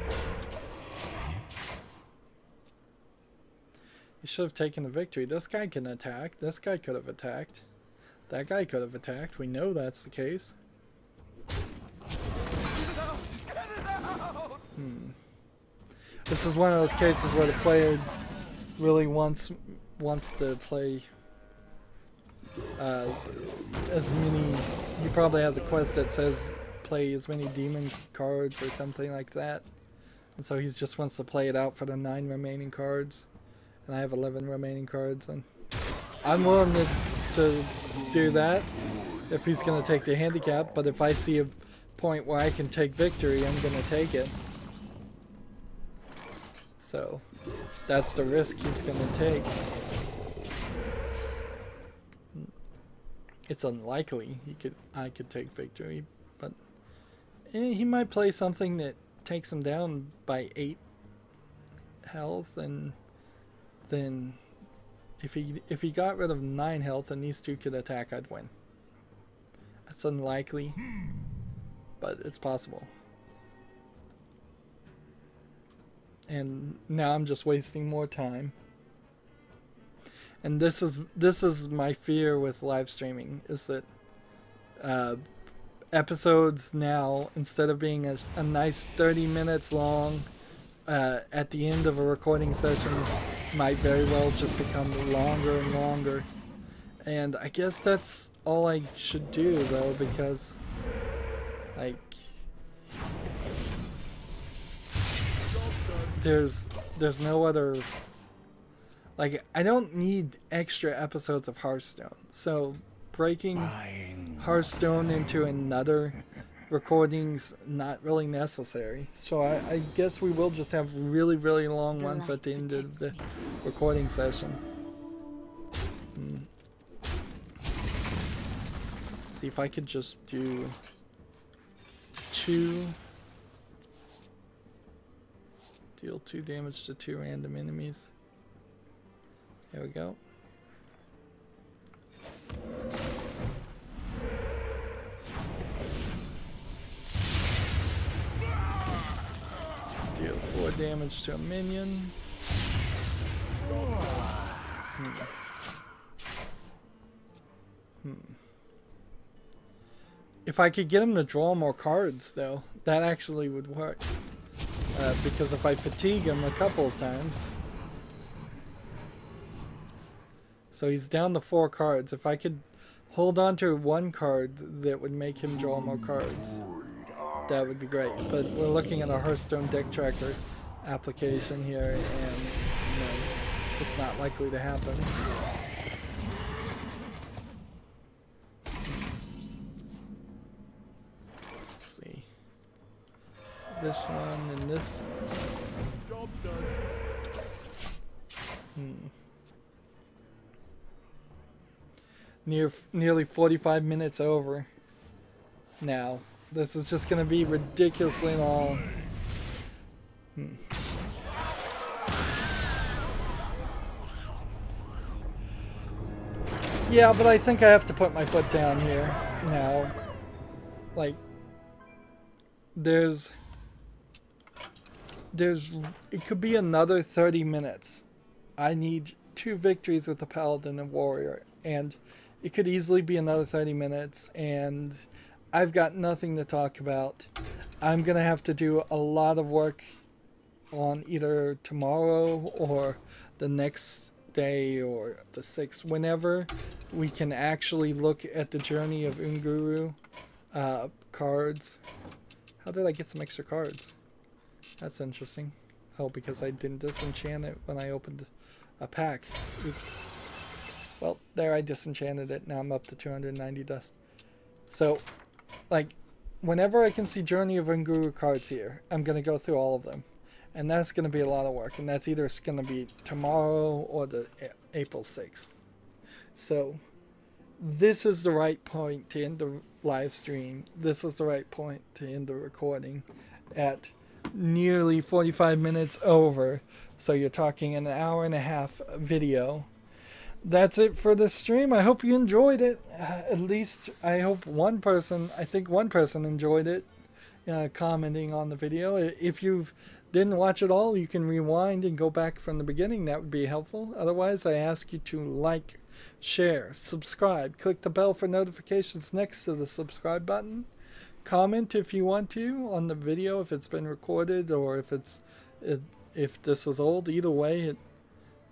He should have taken the victory. This guy can attack. This guy could have attacked. That guy could have attacked. We know that's the case. This is one of those cases where the player really wants to play as many. He probably has a quest that says play as many demon cards or something like that, and so he just wants to play it out for the 9 remaining cards, and I have 11 remaining cards, and I'm willing to do that if he's going to take the handicap. But if I see a point where I can take victory, I'm going to take it. So that's the risk he's going to take. It's unlikely I could take victory, but he might play something that takes him down by 8 health, and then if he got rid of 9 health and these 2 could attack, I'd win. That's unlikely, but it's possible. And now I'm just wasting more time. And this is my fear with live streaming, is that episodes now, instead of being a nice 30 minutes long at the end of a recording session, might very well just become longer and longer. And I guess that's all I should do, though, because like there's no other, like, I don't need extra episodes of Hearthstone, so breaking Hearthstone into another recording's not really necessary. So I guess we will just have really, really long ones at the end of the recording session. See if I could just do 2. Deal 2 damage to 2 random enemies. There we go. Deal 4 damage to a minion. If I could get him to draw more cards, though, that actually would work. Because if I fatigue him a couple of times... So he's down to 4 cards. If I could hold on to 1 card that would make him draw more cards, that would be great. But we're looking at a Hearthstone deck tracker application here, and you know, it's not likely to happen. Let's see. This one and this. Job's done. Nearly 45 minutes over. Now, this is just going to be ridiculously long. Yeah, but I think I have to put my foot down here now. like, there's it could be another 30 minutes. I need 2 victories with the Paladin and Warrior, and it could easily be another 30 minutes, and I've got nothing to talk about. I'm gonna have to do a lot of work on either tomorrow or the next day or the 6th, whenever we can actually look at the Journey of Unguru cards. How did I get some extra cards? That's interesting. Oh, because I didn't disenchant it when I opened a pack. Oops. Well, there, I disenchanted it. Now I'm up to 290 dust. So, like, whenever I can see Journey of Unguru cards here, I'm going to go through all of them. And that's going to be a lot of work. And that's either going to be tomorrow or the April 6th. So, this is the right point to end the live stream. This is the right point to end the recording at nearly 45 minutes over. So you're talking an hour and a half video. That's it for the stream. I hope you enjoyed it. At least I hope one person, I think one person enjoyed it, commenting on the video. If you didn't watch it all, you can rewind and go back from the beginning. That would be helpful. Otherwise, I ask you to like, share, subscribe, click the bell for notifications next to the subscribe button. Comment if you want to on the video, if it's been recorded or if this is old. Either way,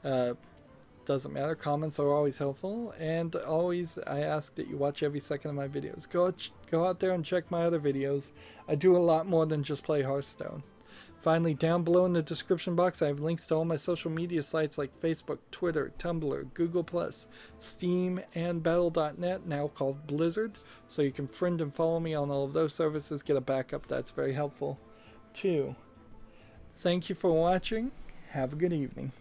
it doesn't matter. Comments are always helpful, and always I ask that you watch every second of my videos. Go out there and check my other videos. I do a lot more than just play Hearthstone. Finally, down below in the description box, I have links to all my social media sites like Facebook, Twitter, Tumblr, Google+, Steam, and Battle.net, now called Blizzard. So you can friend and follow me on all of those services, get a backup. That's very helpful too. Thank you for watching. Have a good evening.